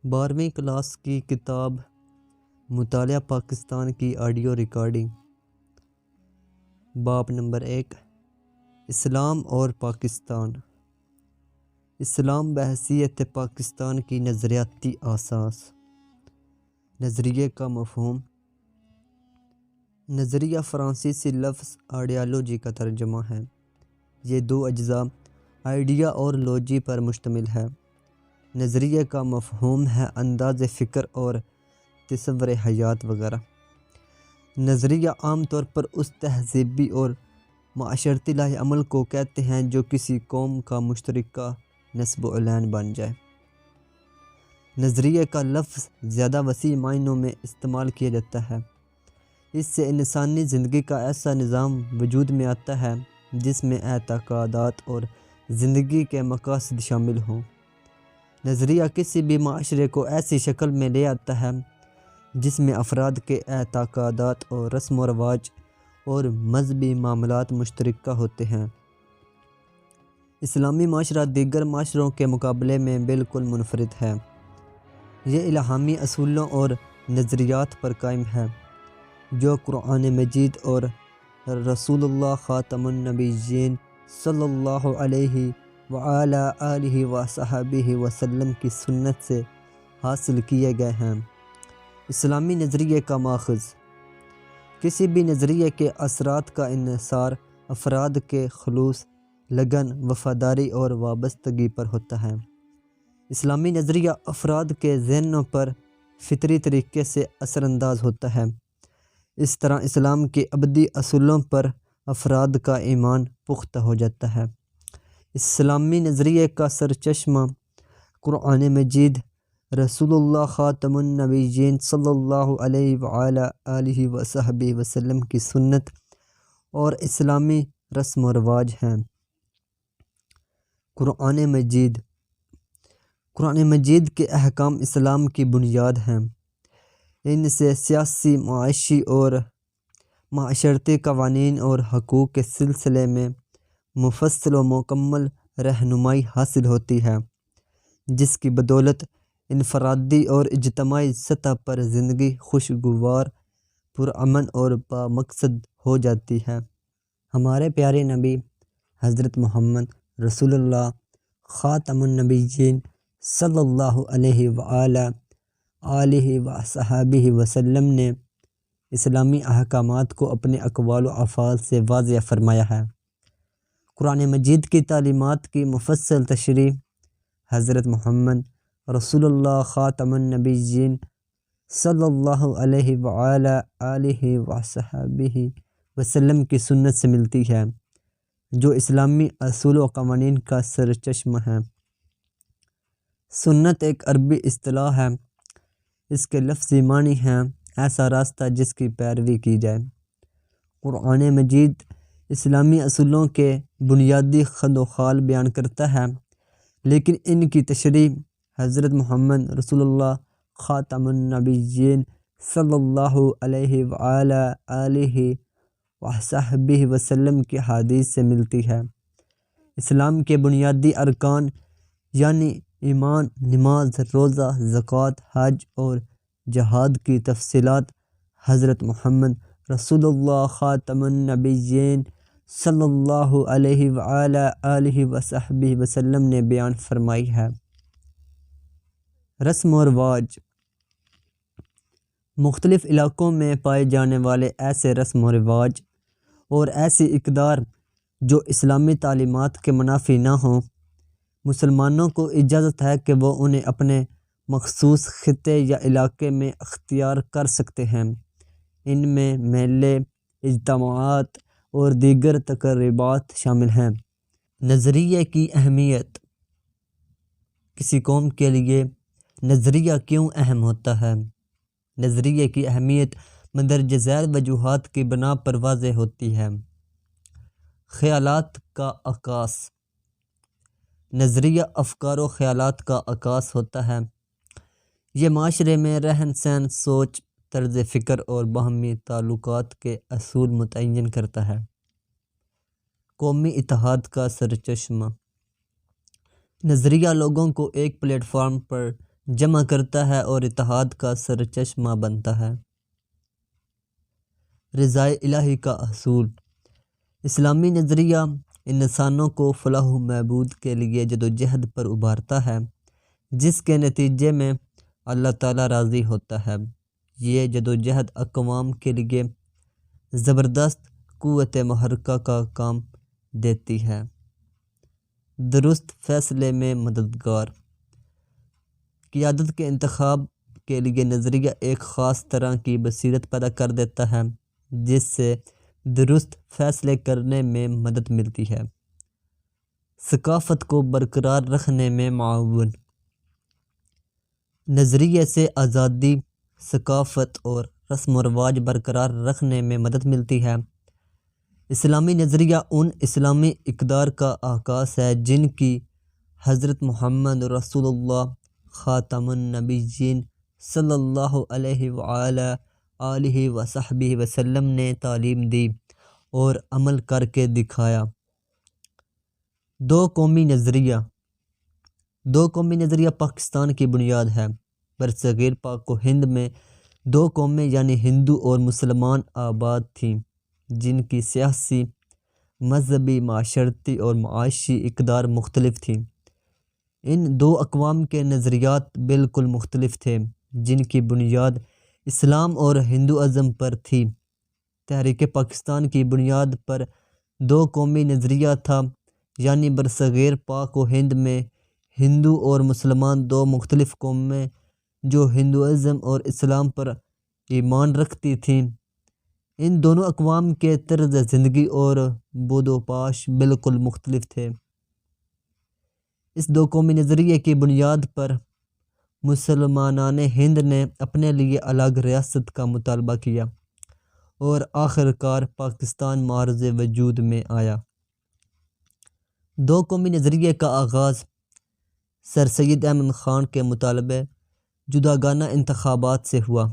12ویں class کی کتاب مطالعہ پاکستان کی آڈیو ریکارڈنگ۔ باب نمبر 1، اسلام اور پاکستان۔ اسلام بحیثیت پاکستان کی نظریاتی اساس۔ نظریے کا مفہوم۔ نظریہ فرانسیسی لفظ آئیڈیالوجی کا ترجمہ ہے۔ یہ دو اجزاء آئیڈیا اور لوجی پر مشتمل ہے۔ نظریے کا مفہوم ہے انداز فکر اور تصور حیات وغیرہ۔ نظریہ عام طور پر اس تہذیبی اور معاشرتی لاہ عمل کو کہتے ہیں جو کسی قوم کا مشترکہ نسب و علین بن جائے۔ نظریے کا لفظ زیادہ وسیع معنوں میں استعمال کیا جاتا ہے۔ اس سے انسانی زندگی کا ایسا نظام وجود میں آتا ہے جس میں اعتقادات اور زندگی کے مقاصد شامل ہوں۔ نظریہ کسی بھی معاشرے کو ایسی شکل میں لے آتا ہے جس میں افراد کے اعتقادات اور رسم و رواج اور مذہبی معاملات مشترکہ ہوتے ہیں۔ اسلامی معاشرہ دیگر معاشروں کے مقابلے میں بالکل منفرد ہے۔ یہ الہامی اصولوں اور نظریات پر قائم ہے جو قرآن مجید اور رسول اللہ خاتم النبیین صلی اللہ علیہ وعلی آلہ وصحبہ وسلم کی سنت سے حاصل کیے گئے ہیں۔ اسلامی نظریے کا ماخذ۔ کسی بھی نظریے کے اثرات کا انحصار افراد کے خلوص، لگن، وفاداری اور وابستگی پر ہوتا ہے۔ اسلامی نظریہ افراد کے ذہنوں پر فطری طریقے سے اثر انداز ہوتا ہے۔ اس طرح اسلام کے ابدی اصولوں پر افراد کا ایمان پختہ ہو جاتا ہے۔ اسلامی نظریے کا سرچشمہ قرآن مجید، رسول اللہ خاتم النبیین صلی اللہ علیہ وعلی آلہ وصحبہ وسلم کی سنت اور اسلامی رسم و رواج ہیں۔ قرآن مجید۔ قرآن مجید کے احکام اسلام کی بنیاد ہیں۔ ان سے سیاسی، معاشی اور معاشرتی قوانین اور حقوق کے سلسلے میں مفصل و مکمل رہنمائی حاصل ہوتی ہے جس کی بدولت انفرادی اور اجتماعی سطح پر زندگی خوشگوار، پرامن اور بامقصد ہو جاتی ہے۔ ہمارے پیارے نبی حضرت محمد رسول اللہ خاتم النبیین صلی اللہ علیہ وآلہ آلہ وصحبہ وسلم نے اسلامی احکامات کو اپنے اقوال و افعال سے واضح فرمایا ہے۔ قرآن مجید کی تعلیمات کی مفصل تشریح حضرت محمد رسول اللہ خاتم النبیین صلی اللہ علیہ وآلہ آلہ وصحبہ وسلم کی سنت سے ملتی ہے جو اسلامی اصول و قوانین کا سرچشمہ ہے۔ سنت ایک عربی اصطلاح ہے۔ اس کے لفظی معنی ہیں ایسا راستہ جس کی پیروی کی جائے۔ قرآن مجید اسلامی اصولوں کے بنیادی خد و خال بیان کرتا ہے لیکن ان کی تشریح حضرت محمد رسول اللہ خاتم النبیین صلی اللہ علیہ وآلہ آلہ وصحبہ وسلم کی حدیث سے ملتی ہے۔ اسلام کے بنیادی ارکان یعنی ایمان، نماز، روزہ، زکوٰۃ، حج اور جہاد کی تفصیلات حضرت محمد رسول اللہ خاتم النبیین صلی اللہ علیہ وآلہ آلہ وصحبہ وسلم نے بیان فرمائی ہے۔ رسم و رواج۔ مختلف علاقوں میں پائے جانے والے ایسے رسم و رواج اور ایسی اقدار جو اسلامی تعلیمات کے منافی نہ ہوں، مسلمانوں کو اجازت ہے کہ وہ انہیں اپنے مخصوص خطے یا علاقے میں اختیار کر سکتے ہیں۔ ان میں میلے، اجتماعات اور دیگر تقریبات شامل ہیں۔ نظریے کی اہمیت۔ کسی قوم کے لیے نظریہ کیوں اہم ہوتا ہے؟ نظریے کی اہمیت مندرجہ ذیل وجوہات کی بنا پر واضح ہوتی ہے۔ خیالات کا عکاس۔ نظریہ افکار و خیالات کا عکاس ہوتا ہے۔ یہ معاشرے میں رہن سہن، سوچ، طرز فکر اور باہمی تعلقات کے اصول متعین کرتا ہے۔ قومی اتحاد کا سرچشمہ۔ نظریہ لوگوں کو ایک پلیٹ فارم پر جمع کرتا ہے اور اتحاد کا سرچشمہ بنتا ہے۔ رضائے الہی کا حصول۔ اسلامی نظریہ انسانوں کو فلاح و بہبود کے لیے جدوجہد پر ابھارتا ہے، جس کے نتیجے میں اللہ تعالیٰ راضی ہوتا ہے۔ یہ جدوجہد اقوام کے لیے زبردست قوت محرکہ کا کام دیتی ہے۔ درست فیصلے میں مددگار۔ قیادت کے انتخاب کے لیے نظریہ ایک خاص طرح کی بصیرت پیدا کر دیتا ہے، جس سے درست فیصلے کرنے میں مدد ملتی ہے۔ ثقافت کو برقرار رکھنے میں معاون۔ نظریے سے آزادی، ثقافت اور رسم و رواج برقرار رکھنے میں مدد ملتی ہے۔ اسلامی نظریہ ان اسلامی اقدار کا عکاس ہے جن کی حضرت محمد رسول اللہ خاتم النبیین صلی اللہ علیہ وآلہ آلہ وصحبہ وسلم نے تعلیم دی اور عمل کر کے دکھایا۔ دو قومی نظریہ۔ دو قومی نظریہ پاکستان کی بنیاد ہے۔ برصغیر پاک و ہند میں دو قومیں یعنی ہندو اور مسلمان آباد تھیں، جن کی سیاسی، مذہبی، معاشرتی اور معاشی اقدار مختلف تھیں۔ ان دو اقوام کے نظریات بالکل مختلف تھے، جن کی بنیاد اسلام اور ہندوازم پر تھی۔ تحریک پاکستان کی بنیاد پر دو قومی نظریہ تھا، یعنی برصغیر پاک و ہند میں ہندو اور مسلمان دو مختلف قومیں جو ہندوازم اور اسلام پر ایمان رکھتی تھیں۔ ان دونوں اقوام کے طرز زندگی اور بود و پاش بالکل مختلف تھے۔ اس دو قومی نظریے کی بنیاد پر مسلمانان ہند نے اپنے لیے الگ ریاست کا مطالبہ کیا اور آخرکار پاکستان معرض وجود میں آیا۔ دو قومی نظریے کا آغاز سر سید احمد خان کے مطالبے جداگانہ انتخابات سے ہوا۔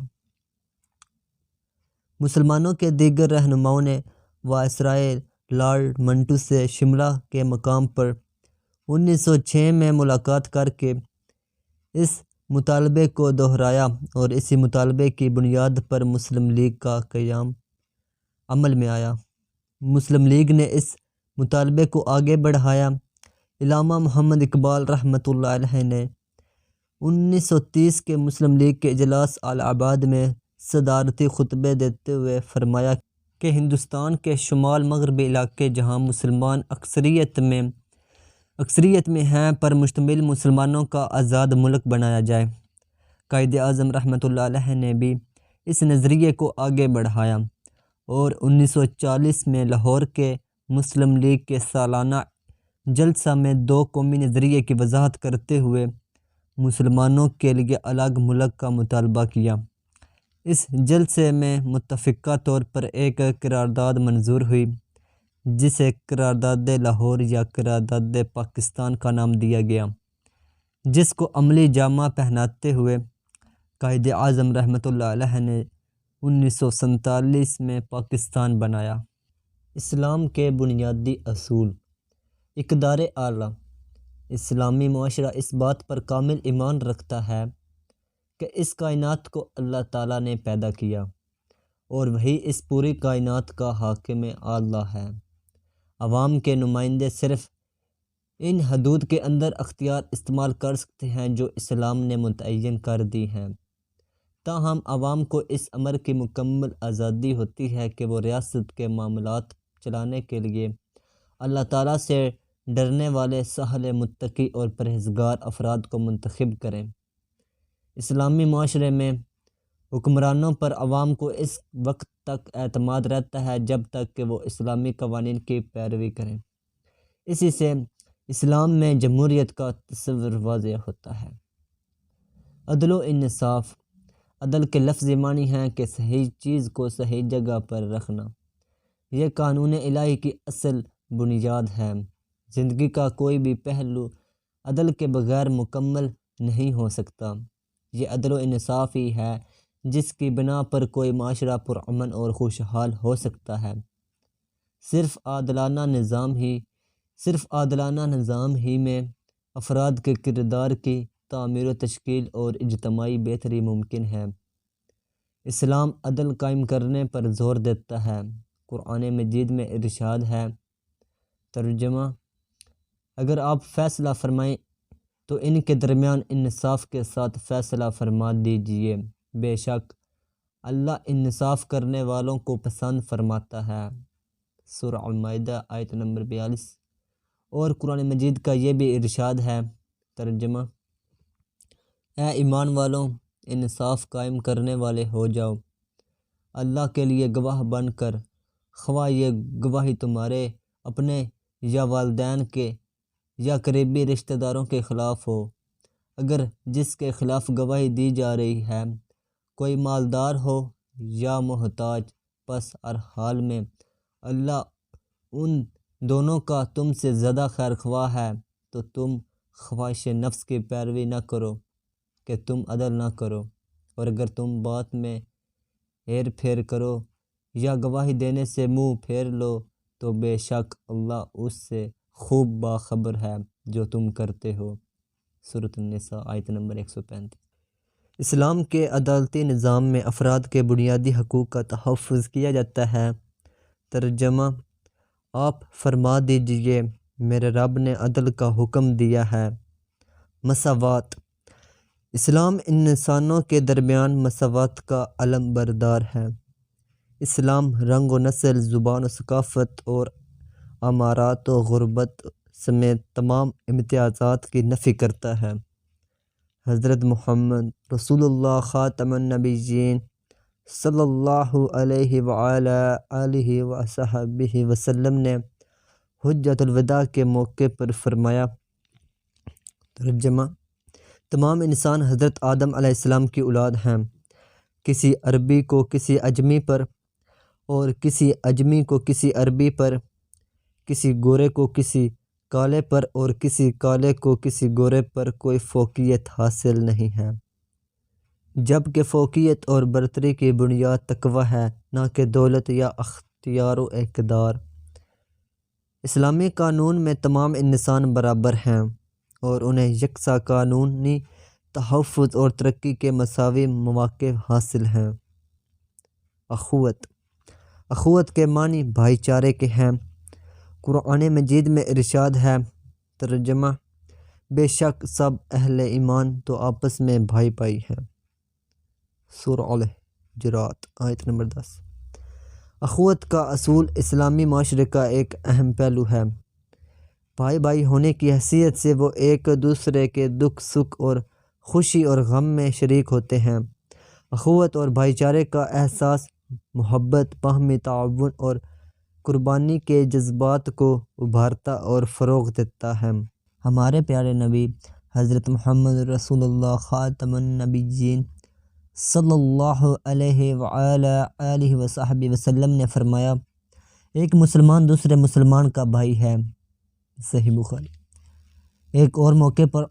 مسلمانوں کے دیگر رہنماؤں نے وائسرائے لارڈ منٹو سے شملہ کے مقام پر 1906 میں ملاقات کر کے اس مطالبے کو دہرایا اور اسی مطالبے کی بنیاد پر مسلم لیگ کا قیام عمل میں آیا۔ مسلم لیگ نے اس مطالبے کو آگے بڑھایا۔ علامہ محمد اقبال رحمۃ اللہ علیہ نے 1930 کے مسلم لیگ کے اجلاس الہ آباد میں صدارتی خطبے دیتے ہوئے فرمایا کہ ہندوستان کے شمال مغربی علاقے جہاں مسلمان اکثریت میں ہیں پر مشتمل مسلمانوں کا آزاد ملک بنایا جائے۔ قائد اعظم رحمۃ اللہ علیہ نے بھی اس نظریے کو آگے بڑھایا اور 1940 میں لاہور کے مسلم لیگ کے سالانہ جلسہ میں دو قومی نظریے کی وضاحت کرتے ہوئے مسلمانوں کے لیے الگ ملک کا مطالبہ کیا۔ اس جلسے میں متفقہ طور پر ایک قرارداد منظور ہوئی، جسے قرارداد لاہور یا قرارداد پاکستان کا نام دیا گیا، جس کو عملی جامہ پہناتے ہوئے قائد اعظم رحمۃ اللہ علیہ نے 1947 میں پاکستان بنایا۔ اسلام کے بنیادی اصول۔ اقدار اعلیٰ۔ اسلامی معاشرہ اس بات پر کامل ایمان رکھتا ہے کہ اس کائنات کو اللہ تعالیٰ نے پیدا کیا اور وہی اس پوری کائنات کا حاکم اعلیٰ ہے۔ عوام کے نمائندے صرف ان حدود کے اندر اختیار استعمال کر سکتے ہیں جو اسلام نے متعین کر دی ہیں، تاہم عوام کو اس امر کی مکمل آزادی ہوتی ہے کہ وہ ریاست کے معاملات چلانے کے لیے اللہ تعالیٰ سے ڈرنے والے صالح، متقی اور پرہیزگار افراد کو منتخب کریں۔ اسلامی معاشرے میں حکمرانوں پر عوام کو اس وقت تک اعتماد رہتا ہے جب تک کہ وہ اسلامی قوانین کی پیروی کریں۔ اسی سے اسلام میں جمہوریت کا تصور واضح ہوتا ہے۔ عدل و انصاف۔ عدل کے لفظی معنی ہیں کہ صحیح چیز کو صحیح جگہ پر رکھنا۔ یہ قانون الہی کی اصل بنیاد ہے۔ زندگی کا کوئی بھی پہلو عدل کے بغیر مکمل نہیں ہو سکتا۔ یہ عدل و انصاف ہی ہے جس کی بنا پر کوئی معاشرہ پرامن اور خوشحال ہو سکتا ہے۔ صرف عادلانہ نظام ہی میں افراد کے کردار کی تعمیر و تشکیل اور اجتماعی بہتری ممکن ہے۔ اسلام عدل قائم کرنے پر زور دیتا ہے۔ قرآن مجید میں ارشاد ہے، ترجمہ: اگر آپ فیصلہ فرمائیں تو ان کے درمیان انصاف کے ساتھ فیصلہ فرما دیجئے، بے شک اللہ انصاف کرنے والوں کو پسند فرماتا ہے۔ سورہ المائدہ آیت نمبر 42۔ اور قرآن مجید کا یہ بھی ارشاد ہے، ترجمہ: اے ایمان والوں، انصاف قائم کرنے والے ہو جاؤ اللہ کے لیے گواہ بن کر، خواہ یہ گواہی تمہارے اپنے یا والدین کے یا قریبی رشتہ داروں کے خلاف ہو۔ اگر جس کے خلاف گواہی دی جا رہی ہے کوئی مالدار ہو یا محتاج، پس ہر حال میں اللہ ان دونوں کا تم سے زیادہ خیر خواہ ہے، تو تم خواہش نفس کی پیروی نہ کرو کہ تم عدل نہ کرو، اور اگر تم بات میں ہیر پھیر کرو یا گواہی دینے سے منہ پھیر لو تو بے شک اللہ اس سے خوب باخبر ہے جو تم کرتے ہو۔ سورۃ النساء آیت نمبر 135۔ اسلام کے عدالتی نظام میں افراد کے بنیادی حقوق کا تحفظ کیا جاتا ہے۔ ترجمہ: آپ فرما دیجئے، میرے رب نے عدل کا حکم دیا ہے۔ مساوات: اسلام انسانوں کے درمیان مساوات کا علم بردار ہے۔ اسلام رنگ و نسل، زبان و ثقافت اور امارات و غربت سمیت تمام امتیازات کی نفی کرتا ہے۔ حضرت محمد رسول اللہ خاتم النبیین صلی اللہ علیہ وعلی آلہ وصحبہ وسلم نے حجۃ الوداع کے موقع پر فرمایا، ترجمہ: تمام انسان حضرت آدم علیہ السلام کی اولاد ہیں۔ کسی عربی کو کسی اجمی پر اور کسی اجمی کو کسی عربی پر، کسی گورے کو کسی کالے پر اور کسی کالے کو کسی گورے پر کوئی فوقیت حاصل نہیں ہے، جبکہ فوقیت اور برتری کی بنیاد تقویٰ ہے، نہ کہ دولت یا اختیار و اقتدار۔ اسلامی قانون میں تمام انسان برابر ہیں اور انہیں یکساں قانونی تحفظ اور ترقی کے مساوی مواقع حاصل ہیں۔ اخوت: اخوت کے معنی بھائی چارے کے ہیں۔ قرآن مجید میں ارشاد ہے، ترجمہ: بے شک سب اہل ایمان تو آپس میں بھائی بھائی ہیں۔ سورہ الحجرات آیت نمبر 10۔ اخوت کا اصول اسلامی معاشرے کا ایک اہم پہلو ہے۔ بھائی بھائی ہونے کی حیثیت سے وہ ایک دوسرے کے دکھ سکھ اور خوشی اور غم میں شریک ہوتے ہیں۔ اخوت اور بھائی چارے کا احساس محبت، باہمی تعاون اور قربانی کے جذبات کو ابھارتا اور فروغ دیتا ہے۔ ہمارے پیارے نبی حضرت محمد رسول اللہ خاتم النبیین صلی اللہ علیہ وعلی آلہ وصحبہ وسلم نے فرمایا، ایک مسلمان دوسرے مسلمان کا بھائی ہے۔ صحیح بخاری۔ ایک اور موقع پر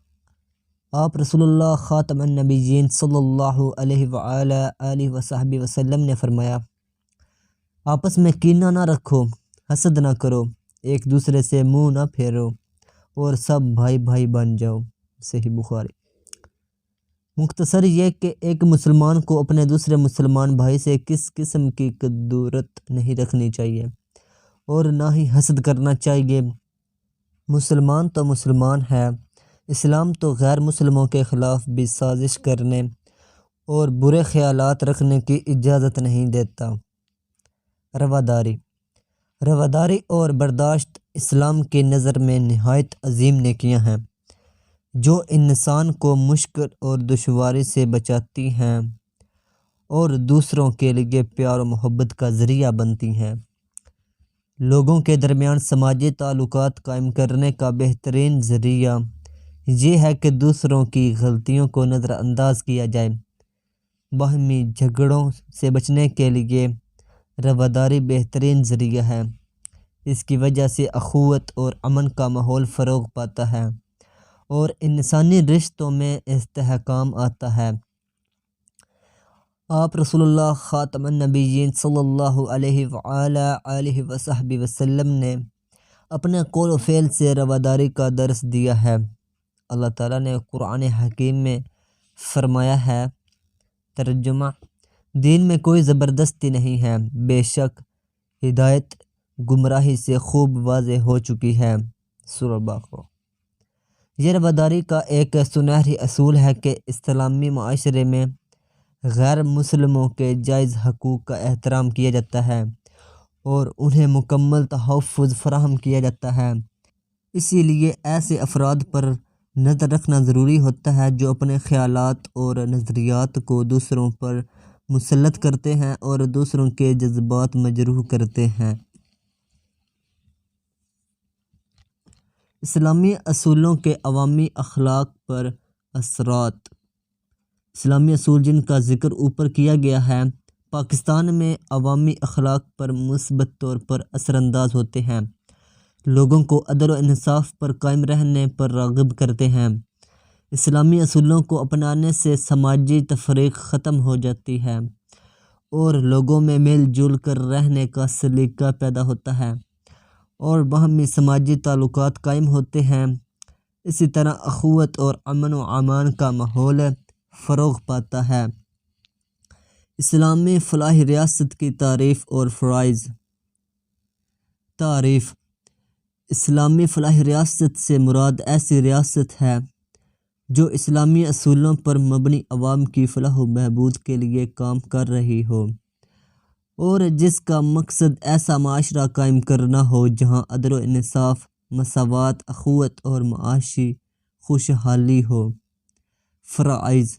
آپ رسول اللہ خاتم النبیین صلی اللہ علیہ وعلی آلہ وصحبہ وسلم نے فرمایا، آپس میں کینہ نہ رکھو، حسد نہ کرو، ایک دوسرے سے منہ نہ پھیرو اور سب بھائی بھائی بن جاؤ۔ صحیح بخاری۔ مختصر یہ کہ ایک مسلمان کو اپنے دوسرے مسلمان بھائی سے کس قسم کی کدورت نہیں رکھنی چاہیے اور نہ ہی حسد کرنا چاہیے۔ مسلمان تو مسلمان ہے، اسلام تو غیر مسلموں کے خلاف بھی سازش کرنے اور برے خیالات رکھنے کی اجازت نہیں دیتا۔ رواداری: رواداری اور برداشت اسلام کی نظر میں نہایت عظیم نیکیاں ہیں جو انسان کو مشکل اور دشواری سے بچاتی ہیں اور دوسروں کے لیے پیار و محبت کا ذریعہ بنتی ہیں۔ لوگوں کے درمیان سماجی تعلقات قائم کرنے کا بہترین ذریعہ یہ ہے کہ دوسروں کی غلطیوں کو نظر انداز کیا جائے۔ باہمی جھگڑوں سے بچنے کے لیے رواداری بہترین ذریعہ ہے۔ اس کی وجہ سے اخوت اور امن کا ماحول فروغ پاتا ہے اور انسانی رشتوں میں استحکام آتا ہے۔ آپ رسول اللہ خاتم النبیین صلی اللہ علیہ وعلی آلہ وصحبہ وسلم نے اپنے قول و فعل سے رواداری کا درس دیا ہے۔ اللہ تعالیٰ نے قرآن حکیم میں فرمایا ہے، ترجمہ: دین میں کوئی زبردستی نہیں ہے، بے شک ہدایت گمراہی سے خوب واضح ہو چکی ہے۔ سورہ بقرہ۔ یہ رواداری کا ایک سنہری اصول ہے کہ اسلامی معاشرے میں غیر مسلموں کے جائز حقوق کا احترام کیا جاتا ہے اور انہیں مکمل تحفظ فراہم کیا جاتا ہے۔ اسی لیے ایسے افراد پر نظر رکھنا ضروری ہوتا ہے جو اپنے خیالات اور نظریات کو دوسروں پر مسلط کرتے ہیں اور دوسروں کے جذبات مجروح کرتے ہیں۔ اسلامی اصولوں کے عوامی اخلاق پر اثرات۔ اسلامی اصول جن کا ذکر اوپر کیا گیا ہے پاکستان میں عوامی اخلاق پر مثبت طور پر اثر انداز ہوتے ہیں، لوگوں کو عدل و انصاف پر قائم رہنے پر راغب کرتے ہیں۔ اسلامی اصولوں کو اپنانے سے سماجی تفریق ختم ہو جاتی ہے اور لوگوں میں مل جل کر رہنے کا سلیقہ پیدا ہوتا ہے اور باہمی سماجی تعلقات قائم ہوتے ہیں۔ اسی طرح اخوت اور امن و امان کا ماحول فروغ پاتا ہے۔ اسلامی فلاحی ریاست کی تعریف اور فرائض۔ تعریف: اسلامی فلاحی ریاست سے مراد ایسی ریاست ہے جو اسلامی اصولوں پر مبنی عوام کی فلاح و بہبود کے لیے کام کر رہی ہو اور جس کا مقصد ایسا معاشرہ قائم کرنا ہو جہاں عدل و انصاف، مساوات، اخوت اور معاشی خوشحالی ہو۔ فرائض: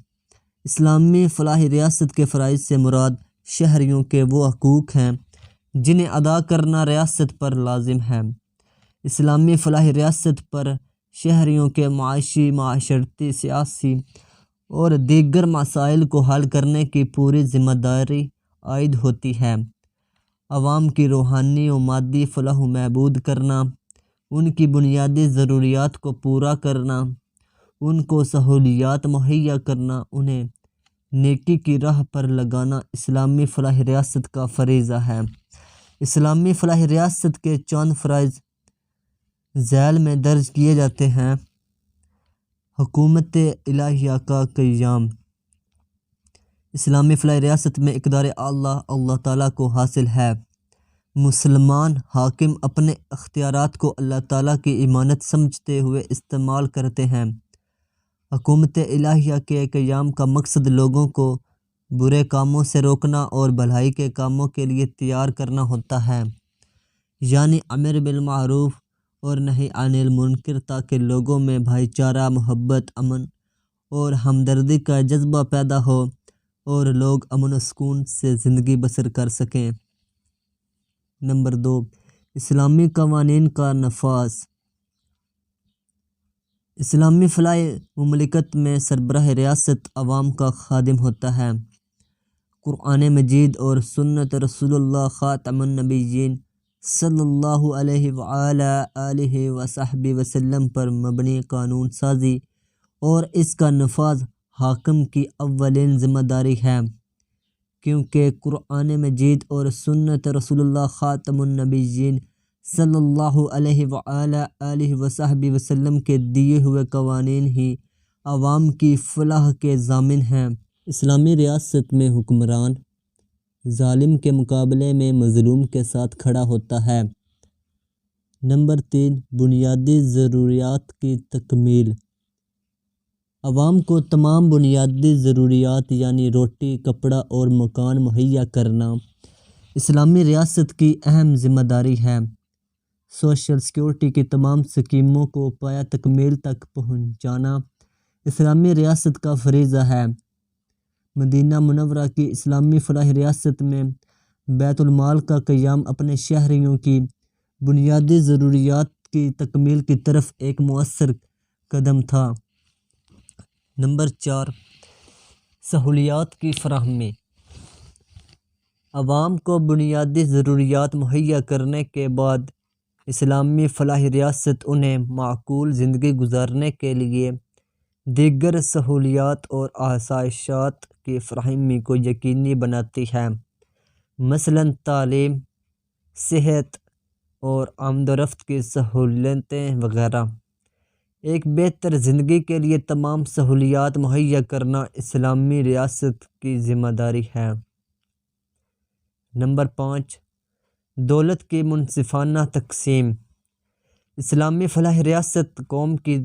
اسلامی فلاحی ریاست کے فرائض سے مراد شہریوں کے وہ حقوق ہیں جنہیں ادا کرنا ریاست پر لازم ہے۔ اسلامی فلاحی ریاست پر شہریوں کے معاشی، معاشرتی، سیاسی اور دیگر مسائل کو حل کرنے کی پوری ذمہ داری عائد ہوتی ہے۔ عوام کی روحانی و مادی فلاح و بہبود کرنا، ان کی بنیادی ضروریات کو پورا کرنا، ان کو سہولیات مہیا کرنا، انہیں نیکی کی راہ پر لگانا اسلامی فلاحی ریاست کا فریضہ ہے۔ اسلامی فلاحی ریاست کے چند فرائض ذیل میں درج کیے جاتے ہیں۔ حکومت الہیہ کا قیام۔ اسلامی فلاحی ریاست میں اقتدار اعلیٰ اللہ تعالیٰ کو حاصل ہے۔ مسلمان حاکم اپنے اختیارات کو اللہ تعالیٰ کی امانت سمجھتے ہوئے استعمال کرتے ہیں۔ حکومت الہیہ کے قیام کا مقصد لوگوں کو برے کاموں سے روکنا اور بھلائی کے کاموں کے لیے تیار کرنا ہوتا ہے، یعنی امر بالمعروف اور نہی عن المنکر، تاکہ لوگوں میں بھائی چارہ، محبت، امن اور ہمدردی کا جذبہ پیدا ہو اور لوگ امن و سکون سے زندگی بسر کر سکیں۔ نمبر 2، اسلامی قوانین کا نفاذ۔ اسلامی فلاحی مملکت میں سربراہ ریاست عوام کا خادم ہوتا ہے۔ قرآن مجید اور سنت رسول اللہ خاتم النبیین صلی اللہ علیہ وآلہ آلہ وصحبہ وسلم پر مبنی قانون سازی اور اس کا نفاذ حاکم کی اولین ذمہ داری ہے، کیونکہ قرآن مجید اور سنت رسول اللہ خاتم النبیین صلی اللہ علیہ وآلہ آلہ وصحبہ وسلم کے دیے ہوئے قوانین ہی عوام کی فلاح کے ضامن ہیں۔ اسلامی ریاست میں حکمران ظالم کے مقابلے میں مظلوم کے ساتھ کھڑا ہوتا ہے۔ نمبر 3، بنیادی ضروریات کی تکمیل۔ عوام کو تمام بنیادی ضروریات یعنی روٹی، کپڑا اور مکان مہیا کرنا اسلامی ریاست کی اہم ذمہ داری ہے۔ سوشل سیکورٹی کی تمام سکیموں کو پایہ تکمیل تک پہنچانا اسلامی ریاست کا فریضہ ہے۔ مدینہ منورہ کی اسلامی فلاحی ریاست میں بیت المال کا قیام اپنے شہریوں کی بنیادی ضروریات کی تکمیل کی طرف ایک مؤثر قدم تھا۔ نمبر 4، سہولیات کی فراہمی۔ عوام کو بنیادی ضروریات مہیا کرنے کے بعد اسلامی فلاحی ریاست انہیں معقول زندگی گزارنے کے لیے دیگر سہولیات اور آسائشات کی فراہمی کو یقینی بناتی ہے، مثلاً تعلیم، صحت اور آمد و رفت کی سہولتیں وغیرہ۔ ایک بہتر زندگی کے لیے تمام سہولیات مہیا کرنا اسلامی ریاست کی ذمہ داری ہے۔ نمبر 5، دولت کی منصفانہ تقسیم۔ اسلامی فلاح ریاست قوم کی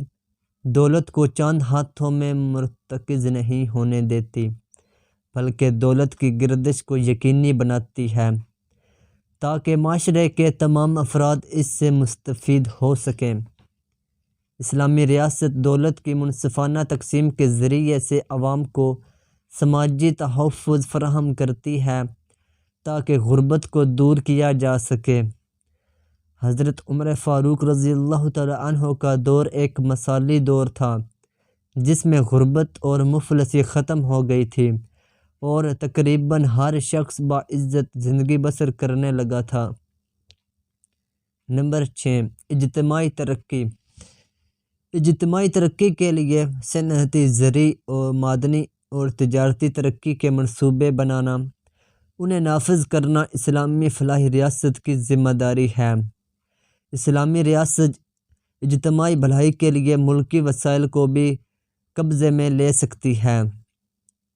دولت کو چند ہاتھوں میں مرتکز نہیں ہونے دیتی، بلکہ دولت کی گردش کو یقینی بناتی ہے تاکہ معاشرے کے تمام افراد اس سے مستفید ہو سکیں۔ اسلامی ریاست دولت کی منصفانہ تقسیم کے ذریعے سے عوام کو سماجی تحفظ فراہم کرتی ہے تاکہ غربت کو دور کیا جا سکے۔ حضرت عمر فاروق رضی اللہ تعالی عنہ کا دور ایک مثالی دور تھا جس میں غربت اور مفلسی ختم ہو گئی تھی اور تقریباً ہر شخص باعزت زندگی بسر کرنے لگا تھا۔ نمبر 6، اجتماعی ترقی۔ اجتماعی ترقی کے لیے صنعتی، زرعی اور معدنی اور تجارتی ترقی کے منصوبے بنانا، انہیں نافذ کرنا اسلامی فلاحی ریاست کی ذمہ داری ہے۔ اسلامی ریاست اجتماعی بھلائی کے لیے ملکی وسائل کو بھی قبضے میں لے سکتی ہے،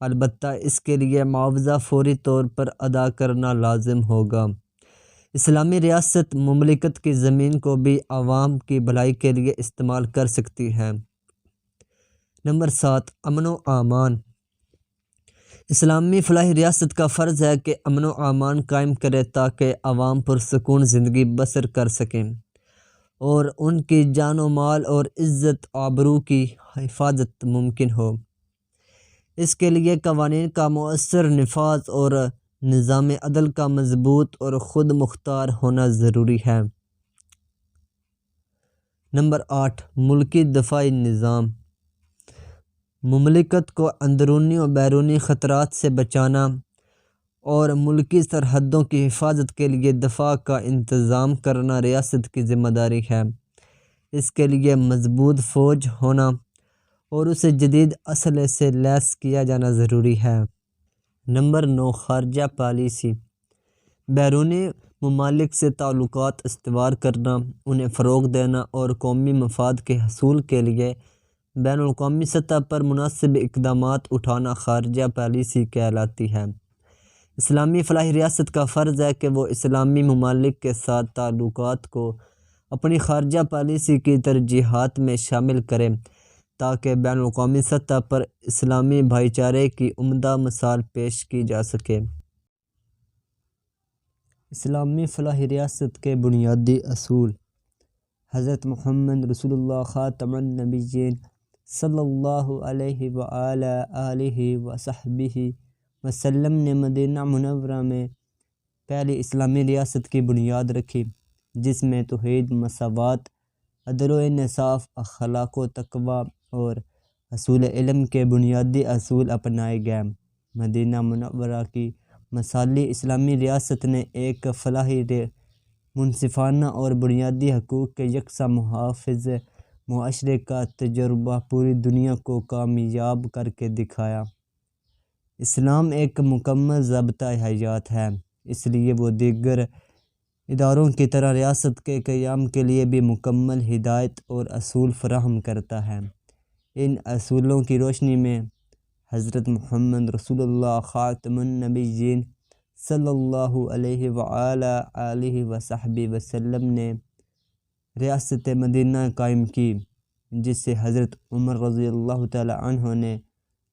البتہ اس کے لیے معاوضہ فوری طور پر ادا کرنا لازم ہوگا۔ اسلامی ریاست مملکت کی زمین کو بھی عوام کی بھلائی کے لیے استعمال کر سکتی ہے۔ نمبر 7، امن و امان۔ اسلامی فلاحی ریاست کا فرض ہے کہ امن و امان قائم کرے تاکہ عوام پرسکون زندگی بسر کر سکیں اور ان کی جان و مال اور عزت آبرو کی حفاظت ممکن ہو۔ اس کے لیے قوانین کا مؤثر نفاذ اور نظام عدل کا مضبوط اور خود مختار ہونا ضروری ہے۔ نمبر 8، ملکی دفاعی نظام۔ مملکت کو اندرونی و بیرونی خطرات سے بچانا اور ملکی سرحدوں کی حفاظت کے لیے دفاع کا انتظام کرنا ریاست کی ذمہ داری ہے۔ اس کے لیے مضبوط فوج ہونا اور اسے جدید اسلحے سے لیس کیا جانا ضروری ہے۔ نمبر 9، خارجہ پالیسی۔ بیرونی ممالک سے تعلقات استوار کرنا، انہیں فروغ دینا اور قومی مفاد کے حصول کے لیے بین الاقوامی سطح پر مناسب اقدامات اٹھانا خارجہ پالیسی کہلاتی ہے۔ اسلامی فلاحی ریاست کا فرض ہے کہ وہ اسلامی ممالک کے ساتھ تعلقات کو اپنی خارجہ پالیسی کی ترجیحات میں شامل کرے تاکہ بین الاقوامی سطح پر اسلامی بھائی چارے کی عمدہ مثال پیش کی جا سکے۔ اسلامی فلاحی ریاست کے بنیادی اصول۔ حضرت محمد رسول اللہ خاتم النبیین صلی اللہ علیہ وآلہ آلہ وصحبہ وسلم نے مدینہ منورہ میں پہلی اسلامی ریاست کی بنیاد رکھی جس میں توحید، مساوات، عدل و انصاف، اخلاق و تقوی اور حصول علم کے بنیادی اصول اپنائے گئے۔ مدینہ منورہ کی مثالی اسلامی ریاست نے ایک فلاحی، منصفانہ اور بنیادی حقوق کے یکساں محافظ معاشرے کا تجربہ پوری دنیا کو کامیاب کر کے دکھایا۔ اسلام ایک مکمل ضابطۂ حیات ہے، اس لیے وہ دیگر اداروں کی طرح ریاست کے قیام کے لیے بھی مکمل ہدایت اور اصول فراہم کرتا ہے۔ ان اصولوں کی روشنی میں حضرت محمد رسول اللہ خاتم النبیین صلی اللہ علیہ وآلہ آلہ وصحبہ وسلم نے ریاست مدینہ قائم کی، جس سے حضرت عمر رضی اللہ تعالی عنہ نے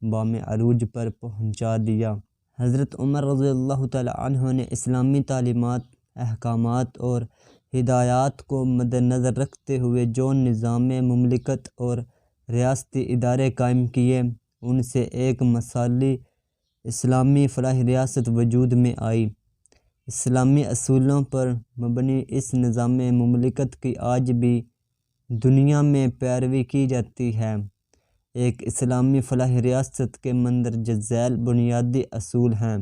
بام عروج پر پہنچا دیا۔ حضرت عمر رضی اللہ تعالی عنہ نے اسلامی تعلیمات، احکامات اور ہدایات کو مد نظر رکھتے ہوئے جو نظام مملکت اور ریاستی ادارے قائم کیے، ان سے ایک مثالی اسلامی فلاحی ریاست وجود میں آئی۔ اسلامی اصولوں پر مبنی اس نظام مملکت کی آج بھی دنیا میں پیروی کی جاتی ہے۔ ایک اسلامی فلاحی ریاست کے مندرجہ ذیل بنیادی اصول ہیں۔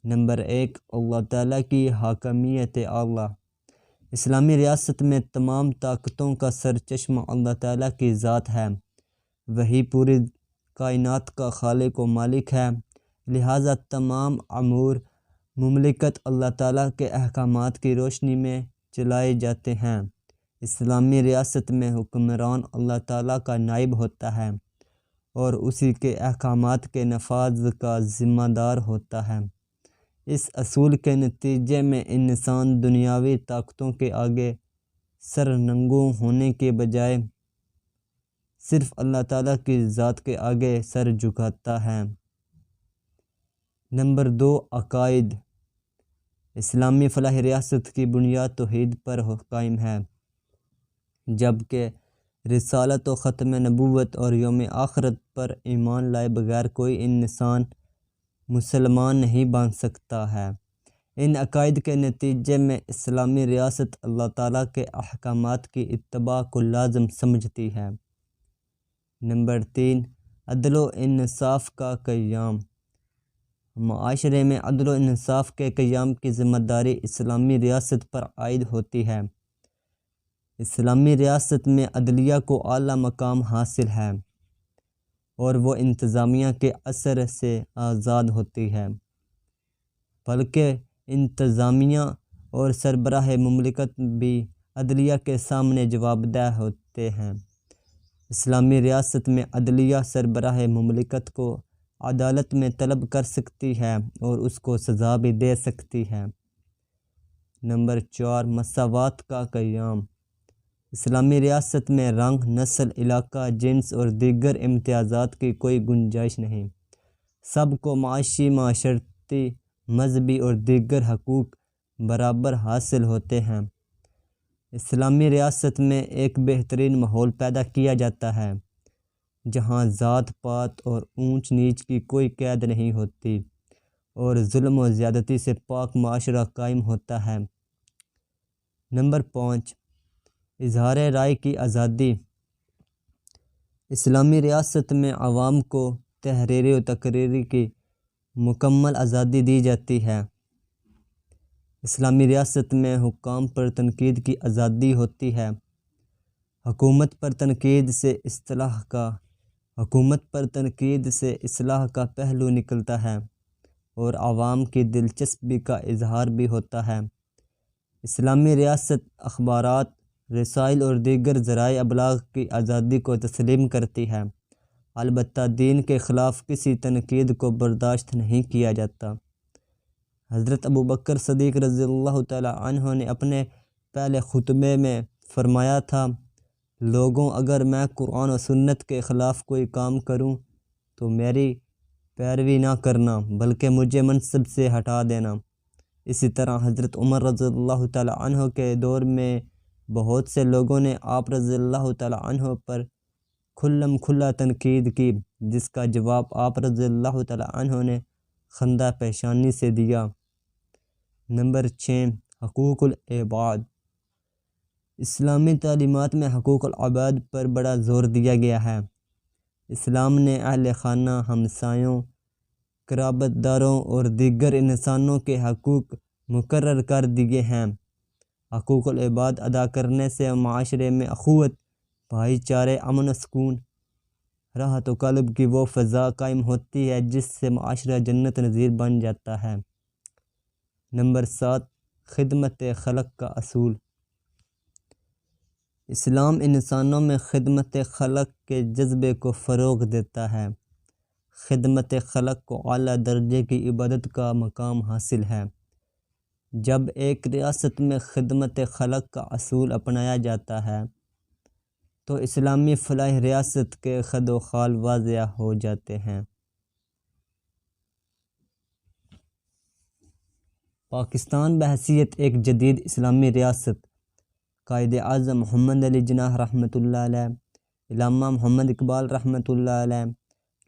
نمبر 1، اللہ تعالیٰ کی حاکمیت اعلیٰ۔ اسلامی ریاست میں تمام طاقتوں کا سرچشمہ اللہ تعالیٰ کی ذات ہے، وہی پوری کائنات کا خالق و مالک ہے، لہٰذا تمام امور مملکت اللہ تعالیٰ کے احکامات کی روشنی میں چلائے جاتے ہیں۔ اسلامی ریاست میں حکمران اللہ تعالیٰ کا نائب ہوتا ہے اور اسی کے احکامات کے نفاذ کا ذمہ دار ہوتا ہے۔ اس اصول کے نتیجے میں انسان دنیاوی طاقتوں کے آگے سر ننگوں ہونے کے بجائے صرف اللہ تعالیٰ کی ذات کے آگے سر جھکاتا ہے۔ نمبر 2، عقائد۔ اسلامی فلاحی ریاست کی بنیاد توحید پر قائم ہے، جبکہ رسالت و ختم نبوت اور یوم آخرت پر ایمان لائے بغیر کوئی انسان مسلمان نہیں بن سکتا ہے۔ ان عقائد کے نتیجے میں اسلامی ریاست اللہ تعالیٰ کے احکامات کی اتباع کو لازم سمجھتی ہے۔ نمبر 3، عدل و انصاف کا قیام۔ معاشرے میں عدل و انصاف کے قیام کی ذمہ داری اسلامی ریاست پر عائد ہوتی ہے۔ اسلامی ریاست میں عدلیہ کو اعلیٰ مقام حاصل ہے اور وہ انتظامیہ کے اثر سے آزاد ہوتی ہے، بلکہ انتظامیہ اور سربراہ مملکت بھی عدلیہ کے سامنے جواب دہ ہوتے ہیں۔ اسلامی ریاست میں عدلیہ سربراہ مملکت کو عدالت میں طلب کر سکتی ہے اور اس کو سزا بھی دے سکتی ہے۔ نمبر 4، مساوات کا قیام۔ اسلامی ریاست میں رنگ، نسل، علاقہ، جنس اور دیگر امتیازات کی کوئی گنجائش نہیں۔ سب کو معاشی، معاشرتی، مذہبی اور دیگر حقوق برابر حاصل ہوتے ہیں۔ اسلامی ریاست میں ایک بہترین ماحول پیدا کیا جاتا ہے جہاں ذات پات اور اونچ نیچ کی کوئی قید نہیں ہوتی اور ظلم و زیادتی سے پاک معاشرہ قائم ہوتا ہے۔ نمبر 5، اظہار رائے کی آزادی۔ اسلامی ریاست میں عوام کو تحریری و تقریری کی مکمل آزادی دی جاتی ہے۔ اسلامی ریاست میں حکام پر تنقید کی آزادی ہوتی ہے۔ حکومت پر تنقید سے اصلاح کا پہلو نکلتا ہے اور عوام کی دلچسپی کا اظہار بھی ہوتا ہے۔ اسلامی ریاست اخبارات، رسائل اور دیگر ذرائع ابلاغ کی آزادی کو تسلیم کرتی ہے، البتہ دین کے خلاف کسی تنقید کو برداشت نہیں کیا جاتا۔ حضرت ابوبکر صدیق رضی اللہ تعالیٰ عنہ نے اپنے پہلے خطبے میں فرمایا تھا، لوگوں، اگر میں قرآن و سنت کے خلاف کوئی کام کروں تو میری پیروی نہ کرنا بلکہ مجھے منصب سے ہٹا دینا۔ اسی طرح حضرت عمر رضی اللہ تعالیٰ عنہ کے دور میں بہت سے لوگوں نے آپ رضی اللہ تعالیٰ عنہ پر کھلم کھلا تنقید کی، جس کا جواب آپ رضی اللہ تعالیٰ عنہ نے خندہ پیشانی سے دیا۔ نمبر 6، حقوق العباد۔ اسلامی تعلیمات میں حقوق العباد پر بڑا زور دیا گیا ہے۔ اسلام نے اہل خانہ، ہمسایوں، قرابت داروں اور دیگر انسانوں کے حقوق مقرر کر دیے ہیں۔ حقوق العباد ادا کرنے سے معاشرے میں اخوت، بھائی چارے، امن و سکون، راحت و قلب کی وہ فضا قائم ہوتی ہے جس سے معاشرہ جنت نظیر بن جاتا ہے۔ نمبر 7، خدمت خلق کا اصول۔ اسلام انسانوں میں خدمت خلق کے جذبے کو فروغ دیتا ہے۔ خدمت خلق کو اعلیٰ درجے کی عبادت کا مقام حاصل ہے۔ جب ایک ریاست میں خدمت خلق کا اصول اپنایا جاتا ہے تو اسلامی فلاحی ریاست کے خد و خال واضح ہو جاتے ہیں۔ پاکستان بحیثیت ایک جدید اسلامی ریاست قائد اعظم محمد علی جناح رحمۃ اللہ علیہ، علامہ محمد اقبال رحمۃ اللہ علیہ،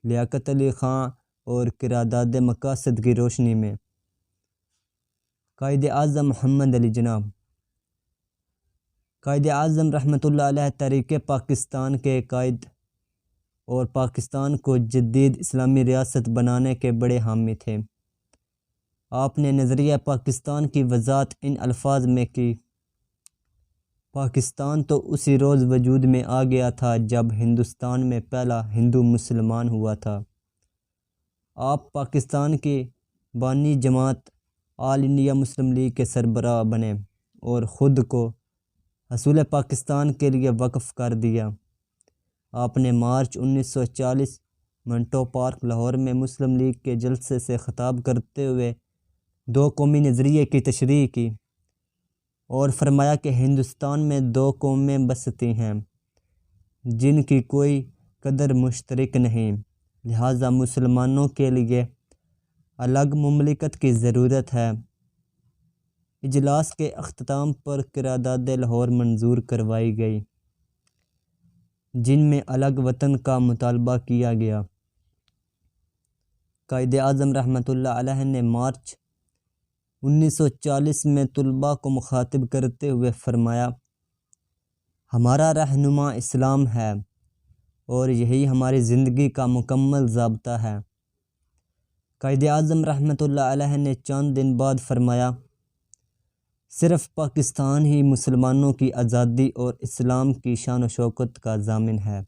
لیاقت علی خان اور قرارداد مقاصد کی روشنی میں قائد اعظم محمد علی جناح قائد اعظم رحمۃ اللہ علیہ تحریک پاکستان کے قائد اور پاکستان کو جدید اسلامی ریاست بنانے کے بڑے حامی تھے۔ آپ نے نظریہ پاکستان کی وضاحت ان الفاظ میں کی، پاکستان تو اسی روز وجود میں آ گیا تھا جب ہندوستان میں پہلا ہندو مسلمان ہوا تھا۔ آپ پاکستان کی بانی جماعت آل انڈیا مسلم لیگ کے سربراہ بنے اور خود کو حصول پاکستان کے لیے وقف کر دیا۔ آپ نے مارچ 1940 منٹو پارک لاہور میں مسلم لیگ کے جلسے سے خطاب کرتے ہوئے دو قومی نظریے کی تشریح کی اور فرمایا کہ ہندوستان میں دو قومیں بستی ہیں جن کی کوئی قدر مشترک نہیں، لہٰذا مسلمانوں کے لیے الگ مملکت کی ضرورت ہے۔ اجلاس کے اختتام پر قرارداد لاہور منظور کروائی گئی، جن میں الگ وطن کا مطالبہ کیا گیا۔ قائد اعظم رحمۃ اللہ علیہ نے مارچ 1940 میں طلباء کو مخاطب کرتے ہوئے فرمایا، ہمارا رہنما اسلام ہے اور یہی ہماری زندگی کا مکمل ضابطہ ہے۔ قائد اعظم رحمۃ اللہ علیہ نے چند دن بعد فرمایا، صرف پاکستان ہی مسلمانوں کی آزادی اور اسلام کی شان و شوکت کا ضامن ہے۔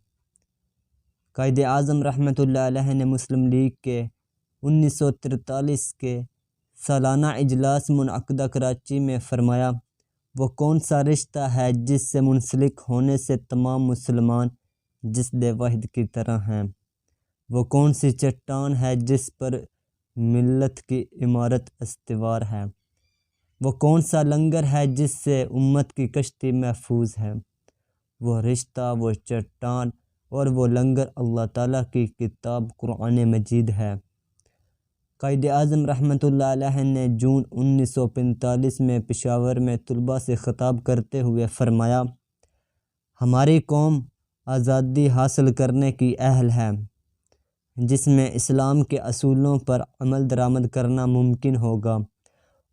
قائد اعظم رحمۃ اللہ علیہ نے مسلم لیگ کے 1943 کے سالانہ اجلاس منعقدہ کراچی میں فرمایا، وہ کون سا رشتہ ہے جس سے منسلک ہونے سے تمام مسلمان جسد واحد کی طرح ہیں؟ وہ کون سی چٹان ہے جس پر ملت کی عمارت استوار ہے؟ وہ کون سا لنگر ہے جس سے امت کی کشتی محفوظ ہے؟ وہ رشتہ، وہ چٹان اور وہ لنگر اللہ تعالیٰ کی کتاب قرآن مجید ہے۔ قائد اعظم رحمۃ اللہ علیہ نے جون 1945 میں پشاور میں طلباء سے خطاب کرتے ہوئے فرمایا، ہماری قوم آزادی حاصل کرنے کی اہل ہے، جس میں اسلام کے اصولوں پر عمل درآمد کرنا ممکن ہوگا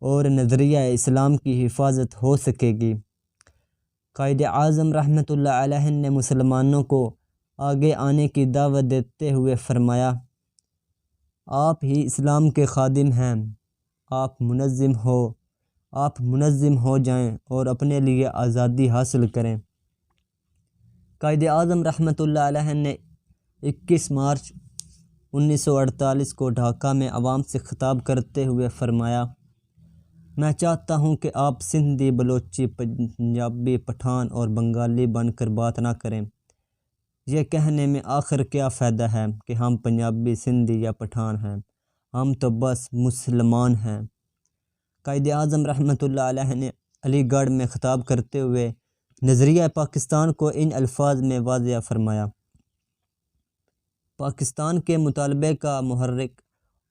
اور نظریہ اسلام کی حفاظت ہو سکے گی۔ قائد اعظم رحمۃ اللہ علیہ نے مسلمانوں کو آگے آنے کی دعوت دیتے ہوئے فرمایا، آپ ہی اسلام کے خادم ہیں، آپ منظم ہو جائیں اور اپنے لیے آزادی حاصل کریں۔ قائد اعظم رحمۃ اللہ علیہ نے 21 مارچ 1948 کو ڈھاکہ میں عوام سے خطاب کرتے ہوئے فرمایا، میں چاہتا ہوں کہ آپ سندھی، بلوچی، پنجابی، پٹھان اور بنگالی بن کر بات نہ کریں۔ یہ کہنے میں آخر کیا فائدہ ہے کہ ہم پنجابی، سندھی یا پٹھان ہیں، ہم تو بس مسلمان ہیں۔ قائد اعظم رحمۃ اللہ علیہ نے علی گڑھ میں خطاب کرتے ہوئے نظریہ پاکستان کو ان الفاظ میں واضح فرمایا، پاکستان کے مطالبے کا محرک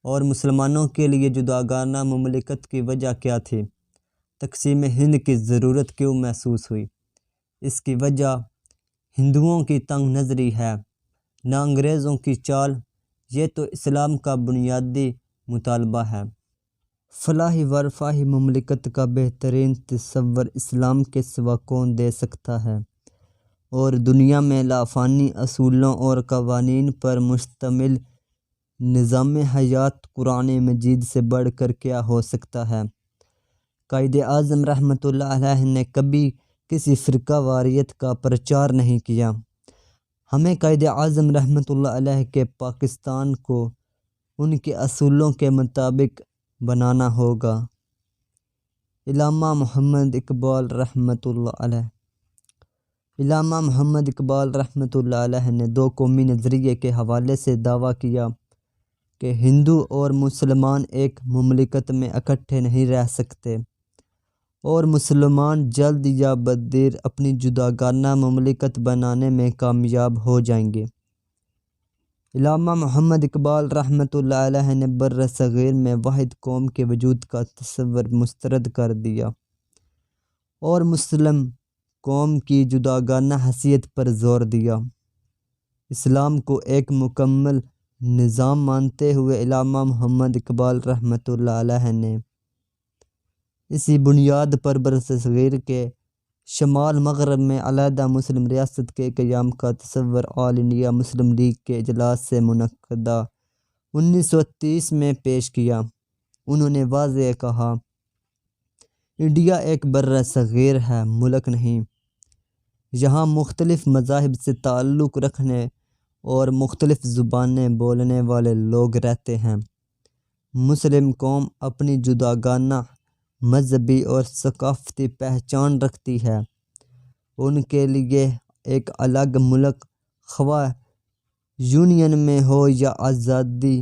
اور مسلمانوں کے لیے جداگانہ مملکت کی وجہ کیا تھی؟ تقسیم ہند کی ضرورت کیوں محسوس ہوئی؟ اس کی وجہ ہندوؤں کی تنگ نظری ہے، نہ انگریزوں کی چال۔ یہ تو اسلام کا بنیادی مطالبہ ہے۔ فلاحی و رفاہی مملکت کا بہترین تصور اسلام کے سوا کون دے سکتا ہے؟ اور دنیا میں لافانی اصولوں اور قوانین پر مشتمل نظام حیات قرآن مجید سے بڑھ کر کیا ہو سکتا ہے؟ قائد اعظم رحمۃ اللہ علیہ نے کبھی کسی فرقہ واریت کا پرچار نہیں کیا۔ ہمیں قائد اعظم رحمۃ اللہ علیہ کے پاکستان کو ان کے اصولوں کے مطابق بنانا ہوگا۔ علامہ محمد اقبال رحمۃ اللہ علیہ۔ علامہ محمد اقبال رحمۃ اللہ علیہ نے دو قومی نظریے کے حوالے سے دعویٰ کیا کہ ہندو اور مسلمان ایک مملکت میں اکٹھے نہیں رہ سکتے اور مسلمان جلد یا بددیر اپنی جداگانہ مملکت بنانے میں کامیاب ہو جائیں گے۔ علامہ محمد اقبال رحمۃ اللہ علیہ نے بر صغیر میں واحد قوم کے وجود کا تصور مسترد کر دیا اور مسلم قوم کی جداگانہ حیثیت پر زور دیا۔ اسلام کو ایک مکمل نظام مانتے ہوئے علامہ محمد اقبال رحمۃ اللہ علیہ نے اسی بنیاد پر برصغیر کے شمال مغرب میں علیحدہ مسلم ریاست کے قیام کا تصور آل انڈیا مسلم لیگ کے اجلاس سے منعقدہ 1930 میں پیش کیا۔ انہوں نے واضح کہا، انڈیا ایک برصغیر ہے، ملک نہیں۔ یہاں مختلف مذاہب سے تعلق رکھنے اور مختلف زبانیں بولنے والے لوگ رہتے ہیں۔ مسلم قوم اپنی جداگانہ مذہبی اور ثقافتی پہچان رکھتی ہے ان کے لیے ایک الگ ملک خواہ یونین میں ہو یا آزادی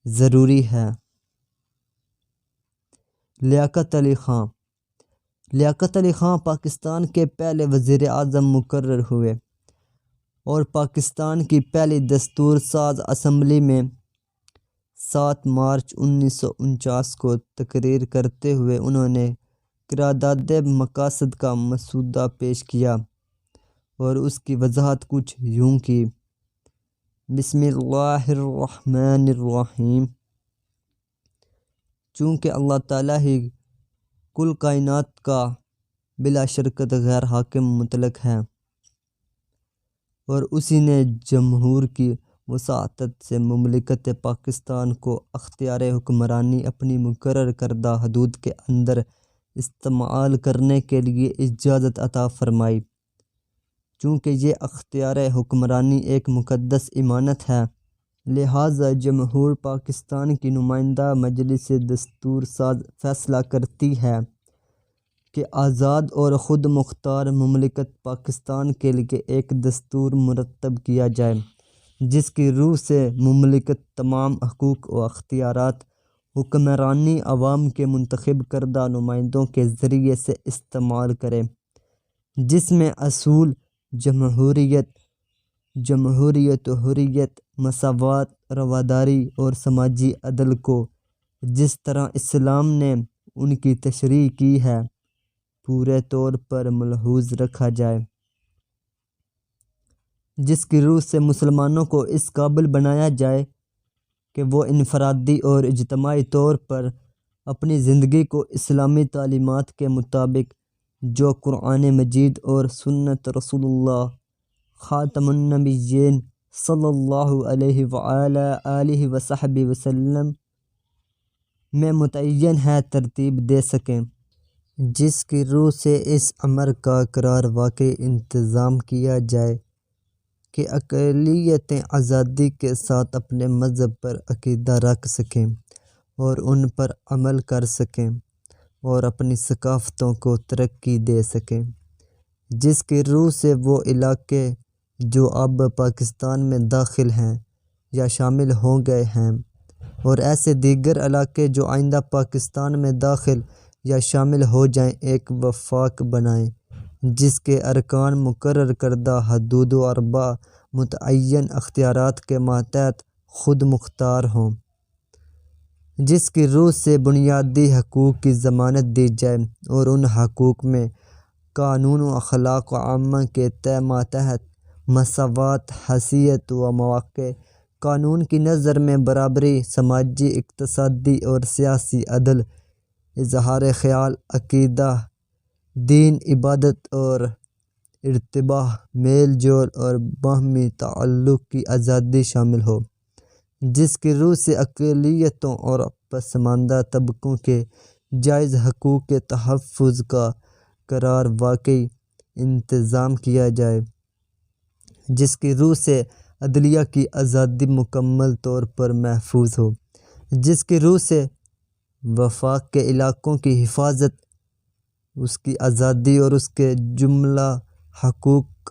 ضروری ہے۔ لیاقت علی خان۔ لیاقت علی خان پاکستان کے پہلے وزیر اعظم مقرر ہوئے اور پاکستان کی پہلی دستور ساز اسمبلی میں 7 مارچ 1949 کو تقریر کرتے ہوئے انہوں نے قرارداد مقاصد کا مسودہ پیش کیا اور اس کی وضاحت کچھ یوں کی: بسم اللہ الرحمن الرحیم۔ چونکہ اللہ تعالیٰ ہی کل کائنات کا بلا شرکت غیر حاکم مطلق ہے اور اسی نے جمہور کی وساطت سے مملکت پاکستان کو اختیار حکمرانی اپنی مقرر کردہ حدود کے اندر استعمال کرنے کے لیے اجازت عطا فرمائی۔ چونکہ یہ اختیار حکمرانی ایک مقدس امانت ہے، لہٰذا جمہور پاکستان کی نمائندہ مجلس دستور ساز فیصلہ کرتی ہے کہ آزاد اور خود مختار مملکت پاکستان کے لیے ایک دستور مرتب کیا جائے، جس کی روح سے مملکت تمام حقوق و اختیارات حکمرانی عوام کے منتخب کردہ نمائندوں کے ذریعے سے استعمال کرے، جس میں اصول جمہوریت و حریت، مساوات، رواداری اور سماجی عدل کو جس طرح اسلام نے ان کی تشریح کی ہے پورے طور پر ملحوظ رکھا جائے، جس کی روح سے مسلمانوں کو اس قابل بنایا جائے کہ وہ انفرادی اور اجتماعی طور پر اپنی زندگی کو اسلامی تعلیمات کے مطابق، جو قرآن مجید اور سنت رسول اللہ خاتم النبیین صلی اللہ علیہ وآلہ آلہ وصحبہ وسلم میں متعین ہے، ترتیب دے سکیں، جس کی روح سے اس امر کا قرار واقعی انتظام کیا جائے کہ اقلیتیں آزادی کے ساتھ اپنے مذہب پر عقیدہ رکھ سکیں اور ان پر عمل کر سکیں اور اپنی ثقافتوں کو ترقی دے سکیں، جس کی روح سے وہ علاقے جو اب پاکستان میں داخل ہیں یا شامل ہو گئے ہیں اور ایسے دیگر علاقے جو آئندہ پاکستان میں داخل یا شامل ہو جائیں، ایک وفاق بنائیں جس کے ارکان مقرر کردہ حدود و ارباع متعین اختیارات کے ماتحت خود مختار ہوں، جس کی روح سے بنیادی حقوق کی ضمانت دی جائے اور ان حقوق میں قانون و اخلاق عامہ کے ماتحت مساوات، حیثیت و مواقع، قانون کی نظر میں برابری، سماجی، اقتصادی اور سیاسی عدل، اظہار خیال، عقیدہ، دین، عبادت اور ارتباط، میل جول اور باہمی تعلق کی آزادی شامل ہو، جس کی روح سے اقلیتوں اور پسماندہ طبقوں کے جائز حقوق کے تحفظ کا قرار واقعی انتظام کیا جائے، جس کی روح سے عدلیہ کی آزادی مکمل طور پر محفوظ ہو، جس کی روح سے وفاق کے علاقوں کی حفاظت، اس کی آزادی اور اس کے جملہ حقوق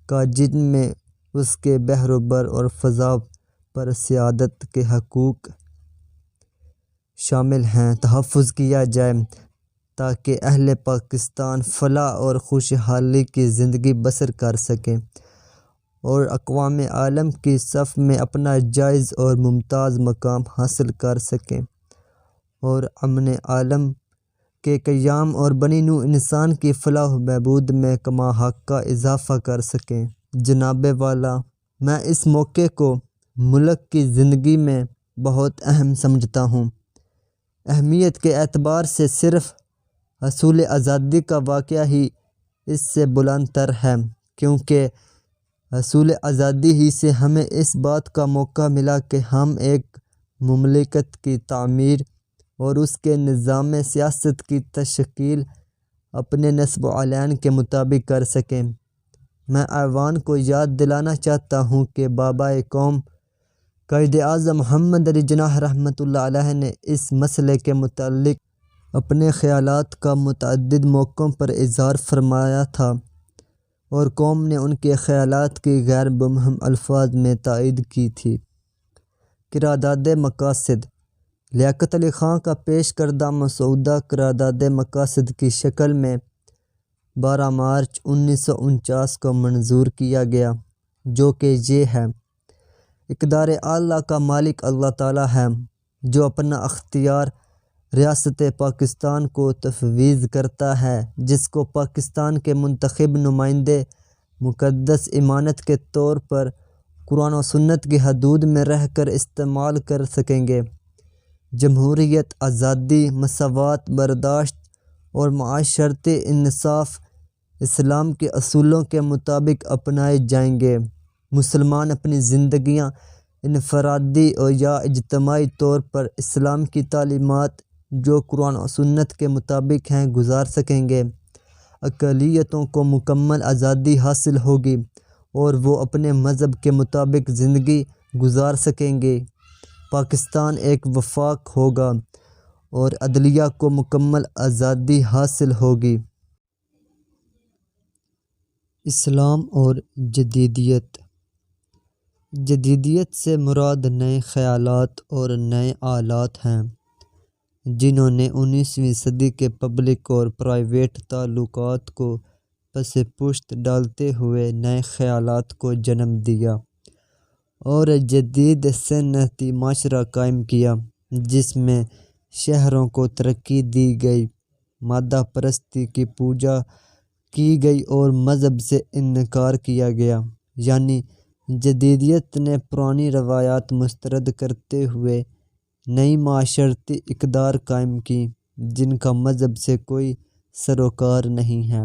کا جن میں اس کے بحر و بر اور فضا پر سیادت کے حقوق شامل ہیں، تحفظ کیا جائے تاکہ اہل پاکستان فلاح اور خوشحالی کی زندگی بسر کر سکیں اور اقوام عالم کی صف میں اپنا جائز اور ممتاز مقام حاصل کر سکیں اور امن عالم کے قیام اور بنی نوع انسان کی فلاح و بہبود میں کما حق کا اضافہ کر سکیں۔ جناب والا، میں اس موقع کو ملک کی زندگی میں بہت اہم سمجھتا ہوں۔ اہمیت کے اعتبار سے صرف حصول آزادی کا واقعہ ہی اس سے بلند تر ہے، کیونکہ حصول آزادی ہی سے ہمیں اس بات کا موقع ملا کہ ہم ایک مملکت کی تعمیر اور اس کے نظام سیاست کی تشکیل اپنے نصب و علین کے مطابق کر سکیں۔ میں ایوان کو یاد دلانا چاہتا ہوں کہ بابا قوم قائد اعظم محمد علی جناح رحمۃ اللہ علیہ نے اس مسئلے کے متعلق اپنے خیالات کا متعدد موقعوں پر اظہار فرمایا تھا اور قوم نے ان کے خیالات کی غیر مبہم الفاظ میں تائید کی تھی۔ قرارداد مقاصد: لیاقت علی خان کا پیش کردہ مسودہ قرارداد مقاصد کی شکل میں 12 مارچ 1949 کو منظور کیا گیا، جو کہ یہ ہے: اقتدار اعلیٰ کا مالک اللہ تعالیٰ ہے، جو اپنا اختیار ریاست پاکستان کو تفویض کرتا ہے، جس کو پاکستان کے منتخب نمائندے مقدس امانت کے طور پر قرآن و سنت کی حدود میں رہ کر استعمال کر سکیں گے۔ جمہوریت، آزادی، مساوات، برداشت اور معاشرتی انصاف اسلام کے اصولوں کے مطابق اپنائے جائیں گے۔ مسلمان اپنی زندگیاں انفرادی یا اجتماعی طور پر اسلام کی تعلیمات جو قرآن و سنت کے مطابق ہیں گزار سکیں گے۔ اقلیتوں کو مکمل آزادی حاصل ہوگی اور وہ اپنے مذہب کے مطابق زندگی گزار سکیں گے۔ پاکستان ایک وفاق ہوگا اور عدلیہ کو مکمل آزادی حاصل ہوگی۔ اسلام اور جدیدیت: جدیدیت سے مراد نئے خیالات اور نئے آلات ہیں، جنہوں نے 19ویں صدی کے پبلک اور پرائیویٹ تعلقات کو پس پشت ڈالتے ہوئے نئے خیالات کو جنم دیا اور جدید صنعتی معاشرہ قائم کیا، جس میں شہریوں کو ترقی دی گئی، مادہ پرستی کی پوجا کی گئی اور مذہب سے انکار کیا گیا۔ یعنی جدیدیت نے پرانی روایات مسترد کرتے ہوئے نئی معاشرتی اقدار قائم کی، جن کا مذہب سے کوئی سروکار نہیں ہے۔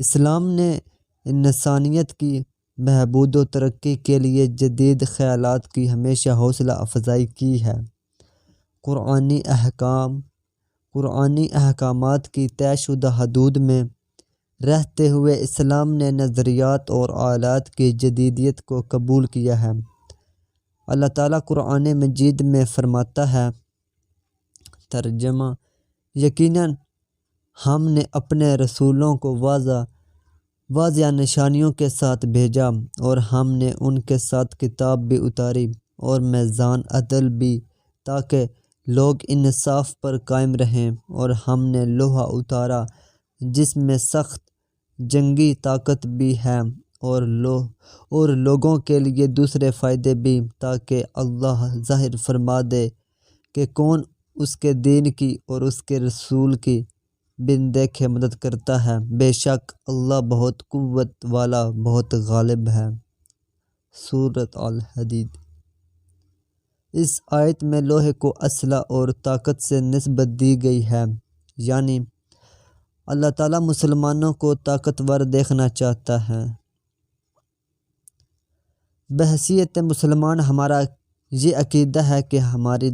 اسلام نے انسانیت کی بہبود و ترقی کے لیے جدید خیالات کی ہمیشہ حوصلہ افزائی کی ہے۔ قرآنی احکامات کی طے شدہ حدود میں رہتے ہوئے اسلام نے نظریات اور آلات کی جدیدیت کو قبول کیا ہے۔ اللہ تعالیٰ قرآن مجید میں فرماتا ہے: ترجمہ: یقیناً ہم نے اپنے رسولوں کو واضح نشانیوں کے ساتھ بھیجا اور ہم نے ان کے ساتھ کتاب بھی اتاری اور میزان عدل بھی، تاکہ لوگ انصاف پر قائم رہیں، اور ہم نے لوہا اتارا جس میں سخت جنگی طاقت بھی ہے اور لوگوں کے لیے دوسرے فائدے بھی، تاکہ اللہ ظاہر فرما دے کہ کون اس کے دین کی اور اس کے رسول کی بن دیکھے مدد کرتا ہے۔ بے شک اللہ بہت قوت والا، بہت غالب ہے۔ سورۃ الحدید۔ اس آیت میں لوہے کو اسلحہ اور طاقت سے نسبت دی گئی ہے، یعنی اللہ تعالیٰ مسلمانوں کو طاقتور دیکھنا چاہتا ہے۔ بحیثیت مسلمان ہمارا یہ عقیدہ ہے کہ ہماری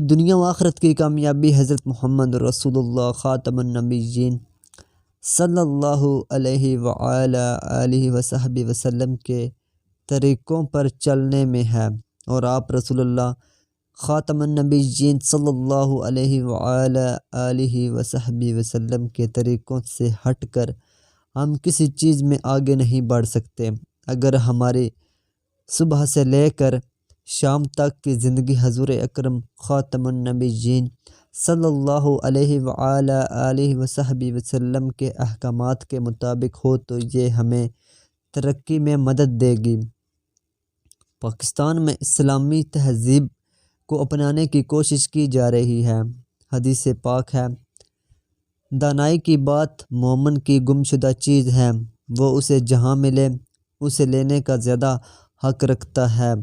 دنیا و آخرت کی کامیابی حضرت محمد رسول اللہ خاتم النبیین صلی اللہ علیہ وآلہ وصحبہ وسلم کے طریقوں پر چلنے میں ہے، اور آپ رسول اللہ خاتم النبیین صلی اللہ علیہ وآلہ وصحبہ وسلم کے طریقوں سے ہٹ کر ہم کسی چیز میں آگے نہیں بڑھ سکتے۔ اگر ہماری صبح سے لے کر شام تک کی زندگی حضور اکرم خاتم النبیین صلی اللہ علیہ وآلہ وصحبہ وسلم کے احکامات کے مطابق ہو تو یہ ہمیں ترقی میں مدد دے گی۔ پاکستان میں اسلامی تہذیب کو اپنانے کی کوشش کی جا رہی ہے۔ حدیث پاک ہے: دانائی کی بات مومن کی گمشدہ چیز ہے، وہ اسے جہاں ملے اسے لینے کا زیادہ حق رکھتا ہے۔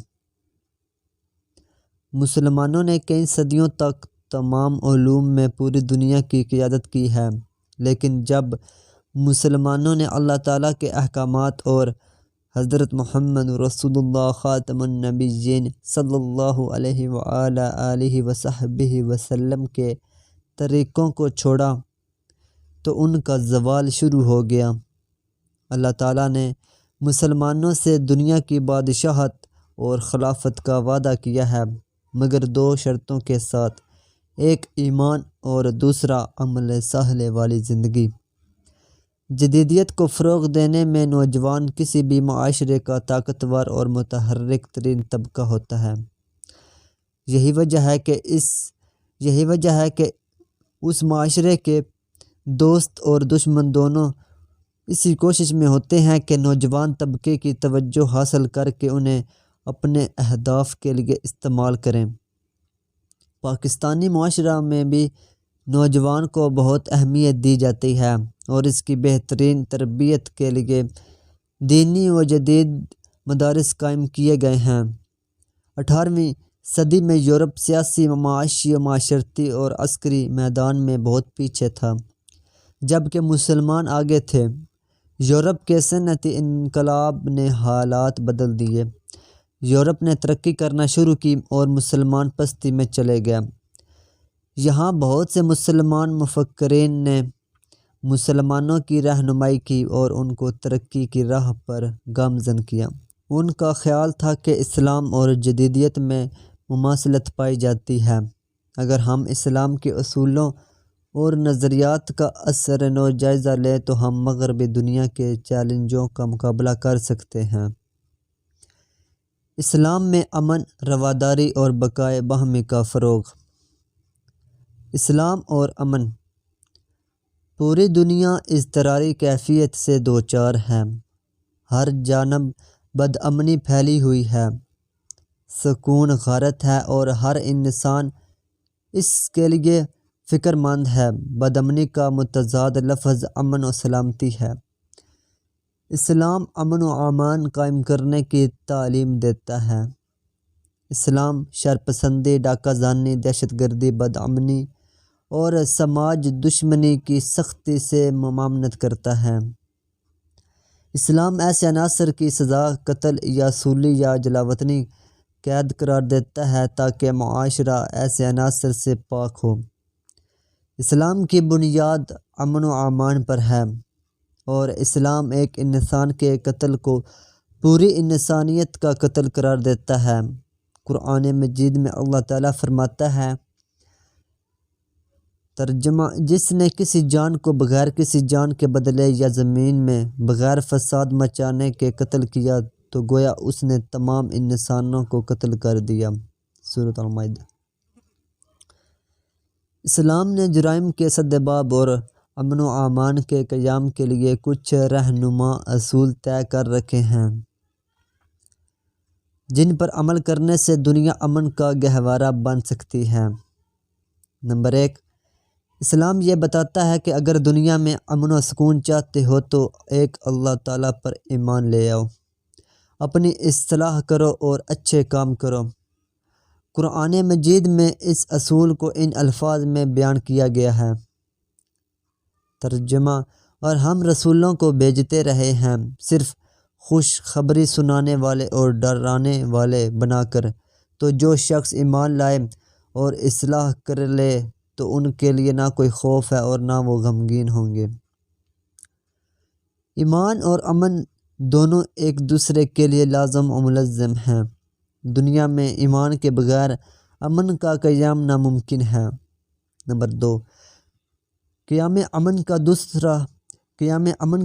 مسلمانوں نے کئی صدیوں تک تمام علوم میں پوری دنیا کی قیادت کی ہے، لیکن جب مسلمانوں نے اللہ تعالیٰ کے احکامات اور حضرت محمد رسول اللہ خاتم النبیین صلی اللہ علیہ وآلہ وصحبہ وسلم کے طریقوں کو چھوڑا تو ان کا زوال شروع ہو گیا۔ اللہ تعالیٰ نے مسلمانوں سے دنیا کی بادشاہت اور خلافت کا وعدہ کیا ہے، مگر 2 شرطوں کے ساتھ: ایک ایمان اور دوسرا عمل صالح والی زندگی۔ جدیدیت کو فروغ دینے میں نوجوان کسی بھی معاشرے کا طاقتور اور متحرک ترین طبقہ ہوتا ہے۔ یہی وجہ ہے کہ اس معاشرے کے دوست اور دشمن دونوں اسی کوشش میں ہوتے ہیں کہ نوجوان طبقے کی توجہ حاصل کر کے انہیں اپنے اہداف کے لیے استعمال کریں۔ پاکستانی معاشرہ میں بھی نوجوان کو بہت اہمیت دی جاتی ہے اور اس کی بہترین تربیت کے لیے دینی و جدید مدارس قائم کیے گئے ہیں۔ 18ویں صدی میں یورپ سیاسی، معاشی، معاشرتی اور عسکری میدان میں بہت پیچھے تھا، جبکہ مسلمان آگے تھے۔ یورپ کے صنعتی انقلاب نے حالات بدل دیے۔ یورپ نے ترقی کرنا شروع کی اور مسلمان پستی میں چلے گئے۔ یہاں بہت سے مسلمان مفکرین نے مسلمانوں کی رہنمائی کی اور ان کو ترقی کی راہ پر گامزن کیا۔ ان کا خیال تھا کہ اسلام اور جدیدیت میں مماثلت پائی جاتی ہے۔ اگر ہم اسلام کے اصولوں اور نظریات کا اثر نو جائزہ لیں تو ہم مغربی دنیا کے چیلنجوں کا مقابلہ کر سکتے ہیں۔ اسلام میں امن، رواداری اور بقائے باہمی کا فروغ۔ اسلام اور امن۔ پوری دنیا اضطراری کیفیت سے دوچار ہے۔ ہر جانب بدامنی پھیلی ہوئی ہے، سکون غارت ہے اور ہر انسان اس کے لیے فکر مند ہے۔ بدامنی کا متضاد لفظ امن و سلامتی ہے۔ اسلام امن و امان قائم کرنے کی تعلیم دیتا ہے۔ اسلام شرپسندی، ڈاکہ زنی، دہشت گردی، بدامنی اور سماج دشمنی کی سختی سے ممانعت کرتا ہے۔ اسلام ایسے عناصر کی سزا قتل یا سولی یا جلاوطنی قید قرار دیتا ہے تاکہ معاشرہ ایسے عناصر سے پاک ہو۔ اسلام کی بنیاد امن و امان پر ہے اور اسلام ایک انسان کے قتل کو پوری انسانیت کا قتل قرار دیتا ہے۔ قرآن مجید میں اللہ تعالیٰ فرماتا ہے، ترجمہ: جس نے کسی جان کو بغیر کسی جان کے بدلے یا زمین میں بغیر فساد مچانے کے قتل کیا تو گویا اس نے تمام انسانوں کو قتل کر دیا۔ سورۃ المائدہ۔ اسلام نے جرائم کے سدباب اور امن و امان کے قیام کے لیے کچھ رہنما اصول طے کر رکھے ہیں، جن پر عمل کرنے سے دنیا امن کا گہوارہ بن سکتی ہے۔ نمبر 1، اسلام یہ بتاتا ہے کہ اگر دنیا میں امن و سکون چاہتے ہو تو ایک اللہ تعالیٰ پر ایمان لے آؤ، اپنی اصلاح کرو اور اچھے کام کرو۔ قرآن مجید میں اس اصول کو ان الفاظ میں بیان کیا گیا ہے، ترجمہ: اور ہم رسولوں کو بھیجتے رہے ہیں صرف خوشخبری سنانے والے اور ڈرانے والے بنا کر، تو جو شخص ایمان لائے اور اصلاح کر لے تو ان کے لیے نہ کوئی خوف ہے اور نہ وہ غمگین ہوں گے۔ ایمان اور امن دونوں ایک دوسرے کے لیے لازم و ملزم ہیں۔ دنیا میں ایمان کے بغیر امن کا قیام ناممکن ہے۔ نمبر 2، قیام امن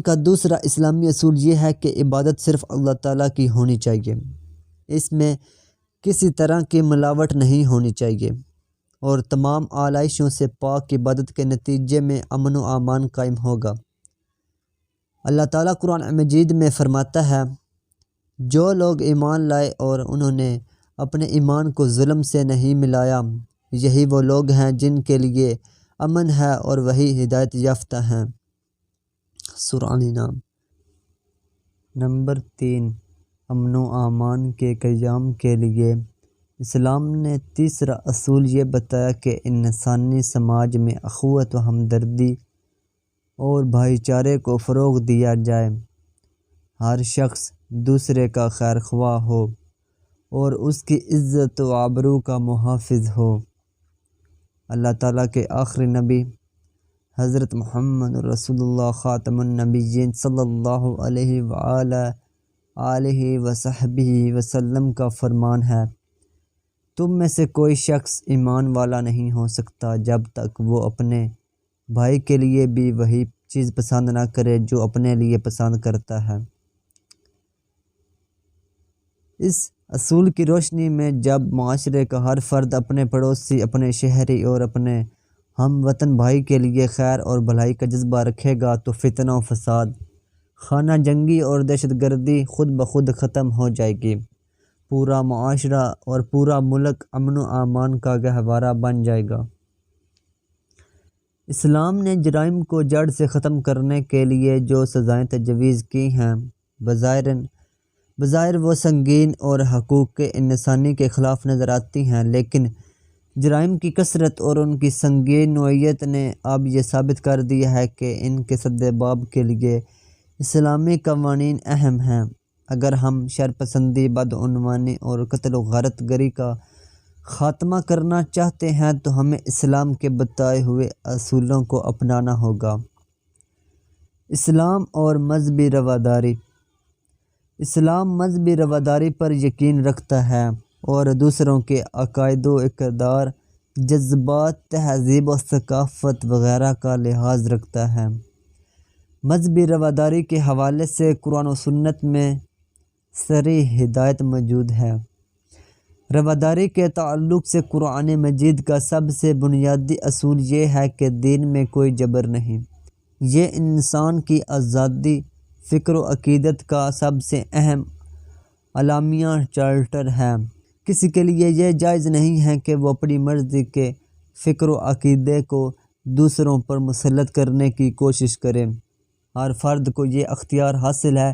کا دوسرا اسلامی اصول یہ ہے کہ عبادت صرف اللہ تعالیٰ کی ہونی چاہیے، اس میں کسی طرح کی ملاوٹ نہیں ہونی چاہیے، اور تمام آلائشوں سے پاک عبادت کے نتیجے میں امن و امان قائم ہوگا۔ اللہ تعالیٰ قرآن مجید میں فرماتا ہے، جو لوگ ایمان لائے اور انہوں نے اپنے ایمان کو ظلم سے نہیں ملایا، یہی وہ لوگ ہیں جن کے لیے امن ہے اور وہی ہدایت یافتہ ہیں۔ سورہ الانعام۔ نمبر 3، امن و امان کے قیام کے لیے اسلام نے تیسرا اصول یہ بتایا کہ انسانی سماج میں اخوت و ہمدردی اور بھائی چارے کو فروغ دیا جائے، ہر شخص دوسرے کا خیر خواہ ہو اور اس کی عزت و آبرو کا محافظ ہو۔ اللہ تعالیٰ کے آخری نبی حضرت محمد رسول اللہ خاتم النبیین صلی اللہ علیہ وآلہ وصحبہ وسلم کا فرمان ہے، تم میں سے کوئی شخص ایمان والا نہیں ہو سکتا جب تک وہ اپنے بھائی کے لیے بھی وہی چیز پسند نہ کرے جو اپنے لیے پسند کرتا ہے۔ اس اصول کی روشنی میں جب معاشرے کا ہر فرد اپنے پڑوسی، اپنے شہری اور اپنے ہم وطن بھائی کے لیے خیر اور بھلائی کا جذبہ رکھے گا تو فتنہ و فساد، خانہ جنگی اور دہشت گردی خود بخود ختم ہو جائے گی۔ پورا معاشرہ اور پورا ملک امن و امان کا گہوارہ بن جائے گا۔ اسلام نے جرائم کو جڑ سے ختم کرنے کے لیے جو سزائیں تجویز کی ہیں، بظاہر وہ سنگین اور حقوق انسانی کے خلاف نظر آتی ہیں، لیکن جرائم کی کثرت اور ان کی سنگین نوعیت نے اب یہ ثابت کر دیا ہے کہ ان کے سدباب کے لیے اسلامی قوانین اہم ہیں۔ اگر ہم شرپسندی، بدعنوانی اور قتل و غارت گری کا خاتمہ کرنا چاہتے ہیں تو ہمیں اسلام کے بتائے ہوئے اصولوں کو اپنانا ہوگا۔ اسلام اور مذہبی رواداری۔ اسلام مذہبی رواداری پر یقین رکھتا ہے اور دوسروں کے عقائد و اقدار، جذبات، تہذیب و ثقافت وغیرہ کا لحاظ رکھتا ہے۔ مذہبی رواداری کے حوالے سے قرآن و سنت میں صریح ہدایت موجود ہے۔ رواداری کے تعلق سے قرآن مجید کا سب سے بنیادی اصول یہ ہے کہ دین میں کوئی جبر نہیں۔ یہ انسان کی آزادی، فکر و عقیدت کا سب سے اہم اعلامیہ چارٹر ہے۔ کسی کے لیے یہ جائز نہیں ہے کہ وہ اپنی مرضی کے فکر و عقیدے کو دوسروں پر مسلط کرنے کی کوشش کرے۔ ہر فرد کو یہ اختیار حاصل ہے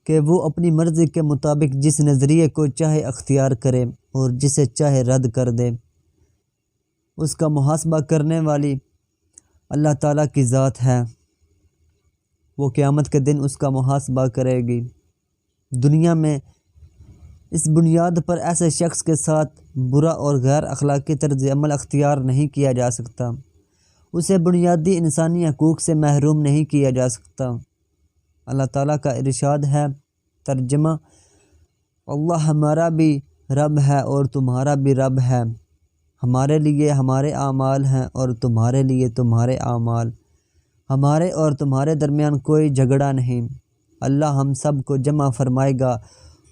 کہ وہ اپنی مرضی کے مطابق جس نظریے کو چاہے اختیار کرے اور جسے چاہے رد کر دے۔ اس کا محاسبہ کرنے والی اللہ تعالیٰ کی ذات ہے۔ وہ قیامت کے دن اس کا محاسبہ کرے گی۔ دنیا میں اس بنیاد پر ایسے شخص کے ساتھ برا اور غیر اخلاقی طرز عمل اختیار نہیں کیا جا سکتا۔ اسے بنیادی انسانی حقوق سے محروم نہیں کیا جا سکتا۔ اللہ تعالیٰ کا ارشاد ہے، ترجمہ: اللہ ہمارا بھی رب ہے اور تمہارا بھی رب ہے، ہمارے لیے ہمارے اعمال ہیں اور تمہارے لیے تمہارے اعمال، ہمارے اور تمہارے درمیان کوئی جھگڑا نہیں، اللہ ہم سب کو جمع فرمائے گا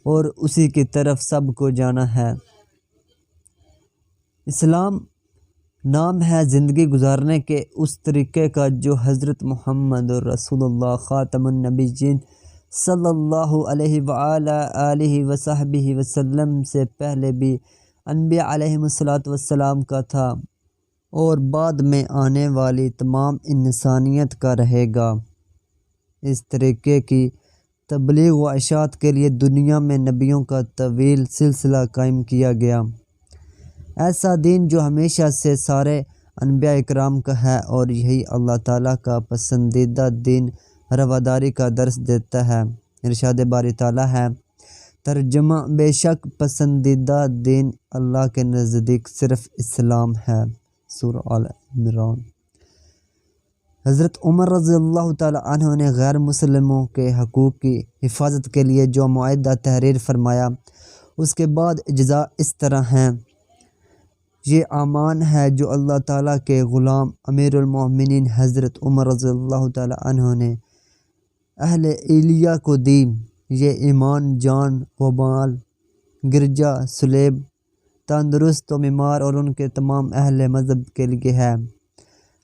اور اسی کی طرف سب کو جانا ہے۔ اسلام نام ہے زندگی گزارنے کے اس طریقے کا جو حضرت محمد رسول اللہ خاتم النبیین صلی اللہ علیہ وآلہ آلہ وصحبہ وسلم سے پہلے بھی انبیاء علیہم السلام کا تھا اور بعد میں آنے والی تمام انسانیت کا رہے گا۔ اس طریقے کی تبلیغ و اشاعت کے لیے دنیا میں نبیوں کا طویل سلسلہ قائم کیا گیا۔ ایسا دین جو ہمیشہ سے سارے انبیاء اکرام کا ہے اور یہی اللہ تعالیٰ کا پسندیدہ دین رواداری کا درس دیتا ہے۔ ارشاد باری تعالیٰ ہے، ترجمہ: بے شک پسندیدہ دین اللہ کے نزدیک صرف اسلام ہے۔ سورہ آل عمران۔ حضرت عمر رضی اللہ تعالیٰ عنہ نے غیر مسلموں کے حقوق کی حفاظت کے لیے جو معاہدہ تحریر فرمایا، اس کے بعد اجزاء اس طرح ہیں: یہ امان ہے جو اللہ تعالیٰ کے غلام امیر المومنین حضرت عمر رضی اللہ تعالیٰ عنہ نے اہل ایلیہ کو دی۔ یہ ایمان جان و مال، گرجا صلیب، تندرست و بیمار اور ان کے تمام اہل مذہب کے لیے ہے۔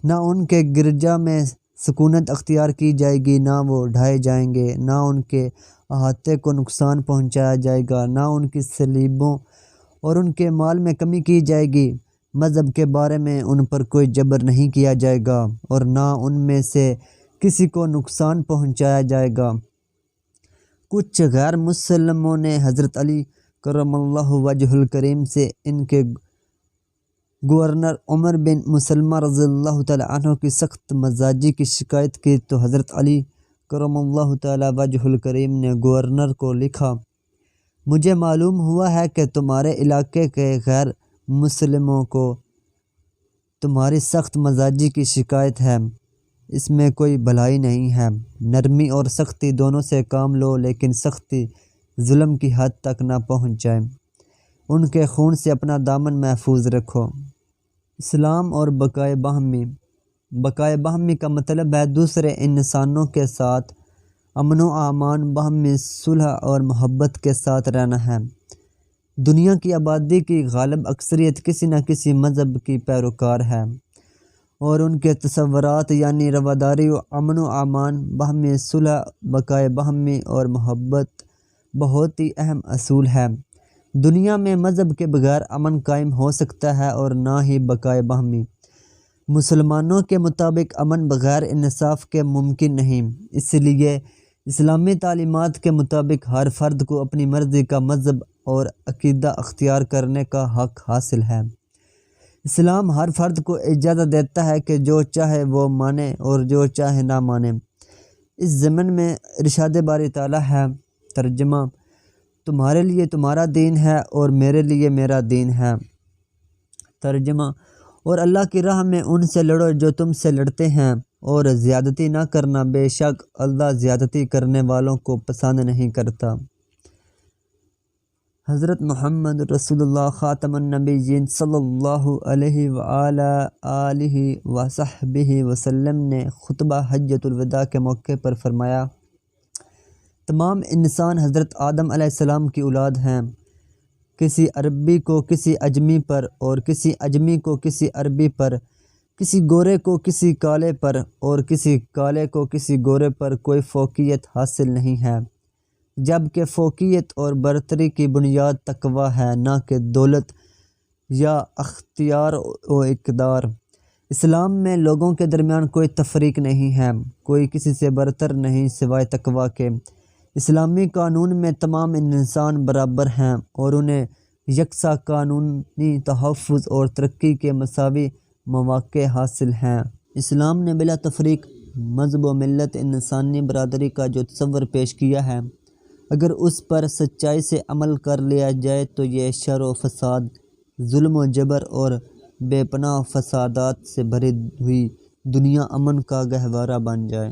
نہ ان کے گرجا میں سکونت اختیار کی جائے گی، نہ وہ ڈھائے جائیں گے، نہ ان کے احاطے کو نقصان پہنچایا جائے گا، نہ ان کی صلیبوں اور ان کے مال میں کمی کی جائے گی۔ مذہب کے بارے میں ان پر کوئی جبر نہیں کیا جائے گا اور نہ ان میں سے کسی کو نقصان پہنچایا جائے گا۔ کچھ غیر مسلموں نے حضرت علی کرم اللہ وجہہ الکریم سے ان کے گورنر عمر بن مسلمہ رضی اللہ تعالیٰ عنہ کی سخت مزاجی کی شکایت کی تو حضرت علی کرم اللہ تعالیٰ وجہہ الکریم نے گورنر کو لکھا، مجھے معلوم ہوا ہے کہ تمہارے علاقے کے غیر مسلموں کو تمہاری سخت مزاجی کی شکایت ہے، اس میں کوئی بھلائی نہیں ہے۔ نرمی اور سختی دونوں سے کام لو، لیکن سختی ظلم کی حد تک نہ پہنچ جائے۔ ان کے خون سے اپنا دامن محفوظ رکھو۔ اسلام اور بقائے باہمی۔ بقائے باہمی کا مطلب ہے دوسرے انسانوں کے ساتھ امن و امان، باہمی صلح اور محبت کے ساتھ رہنا ہے۔ دنیا کی آبادی کی غالب اکثریت کسی نہ کسی مذہب کی پیروکار ہے، اور ان کے تصورات یعنی رواداری و امن و امان، باہمی صلح، بقائے باہمی اور محبت بہت ہی اہم اصول ہے۔ دنیا میں مذہب کے بغیر امن قائم ہو سکتا ہے اور نہ ہی بقائے باہمی۔ مسلمانوں کے مطابق امن بغیر انصاف کے ممکن نہیں، اس لیے اسلامی تعلیمات کے مطابق ہر فرد کو اپنی مرضی کا مذہب اور عقیدہ اختیار کرنے کا حق حاصل ہے۔ اسلام ہر فرد کو اجازت دیتا ہے کہ جو چاہے وہ مانے اور جو چاہے نہ مانے۔ اس ضمن میں ارشاد باری تعالیٰ ہے، ترجمہ: تمہارے لیے تمہارا دین ہے اور میرے لیے میرا دین ہے۔ ترجمہ: اور اللہ کی راہ میں ان سے لڑو جو تم سے لڑتے ہیں، اور زیادتی نہ کرنا، بے شک اللہ زیادتی کرنے والوں کو پسند نہیں کرتا۔ حضرت محمد رسول اللہ خاتم النبیین صلی اللہ علیہ وآلہ آلہ وصحبہ وسلم نے خطبہ حجۃ الوداع کے موقع پر فرمایا، تمام انسان حضرت آدم علیہ السلام کی اولاد ہیں۔ کسی عربی کو کسی اجمی پر، اور کسی اجمی کو کسی عربی پر، کسی گورے کو کسی کالے پر، اور کسی کالے کو کسی گورے پر کوئی فوقیت حاصل نہیں ہے، جبکہ فوقیت اور برتری کی بنیاد تقویٰ ہے، نہ کہ دولت یا اختیار و اقتدار۔ اسلام میں لوگوں کے درمیان کوئی تفریق نہیں ہے، کوئی کسی سے برتر نہیں سوائے تقویٰ کے۔ اسلامی قانون میں تمام انسان برابر ہیں اور انہیں یکساں قانونی تحفظ اور ترقی کے مساوی مواقع حاصل ہیں۔ اسلام نے بلا تفریق مذہب و ملت انسانی برادری کا جو تصور پیش کیا ہے، اگر اس پر سچائی سے عمل کر لیا جائے تو یہ شر و فساد، ظلم و جبر اور بے پناہ فسادات سے بھری ہوئی دنیا امن کا گہوارہ بن جائے۔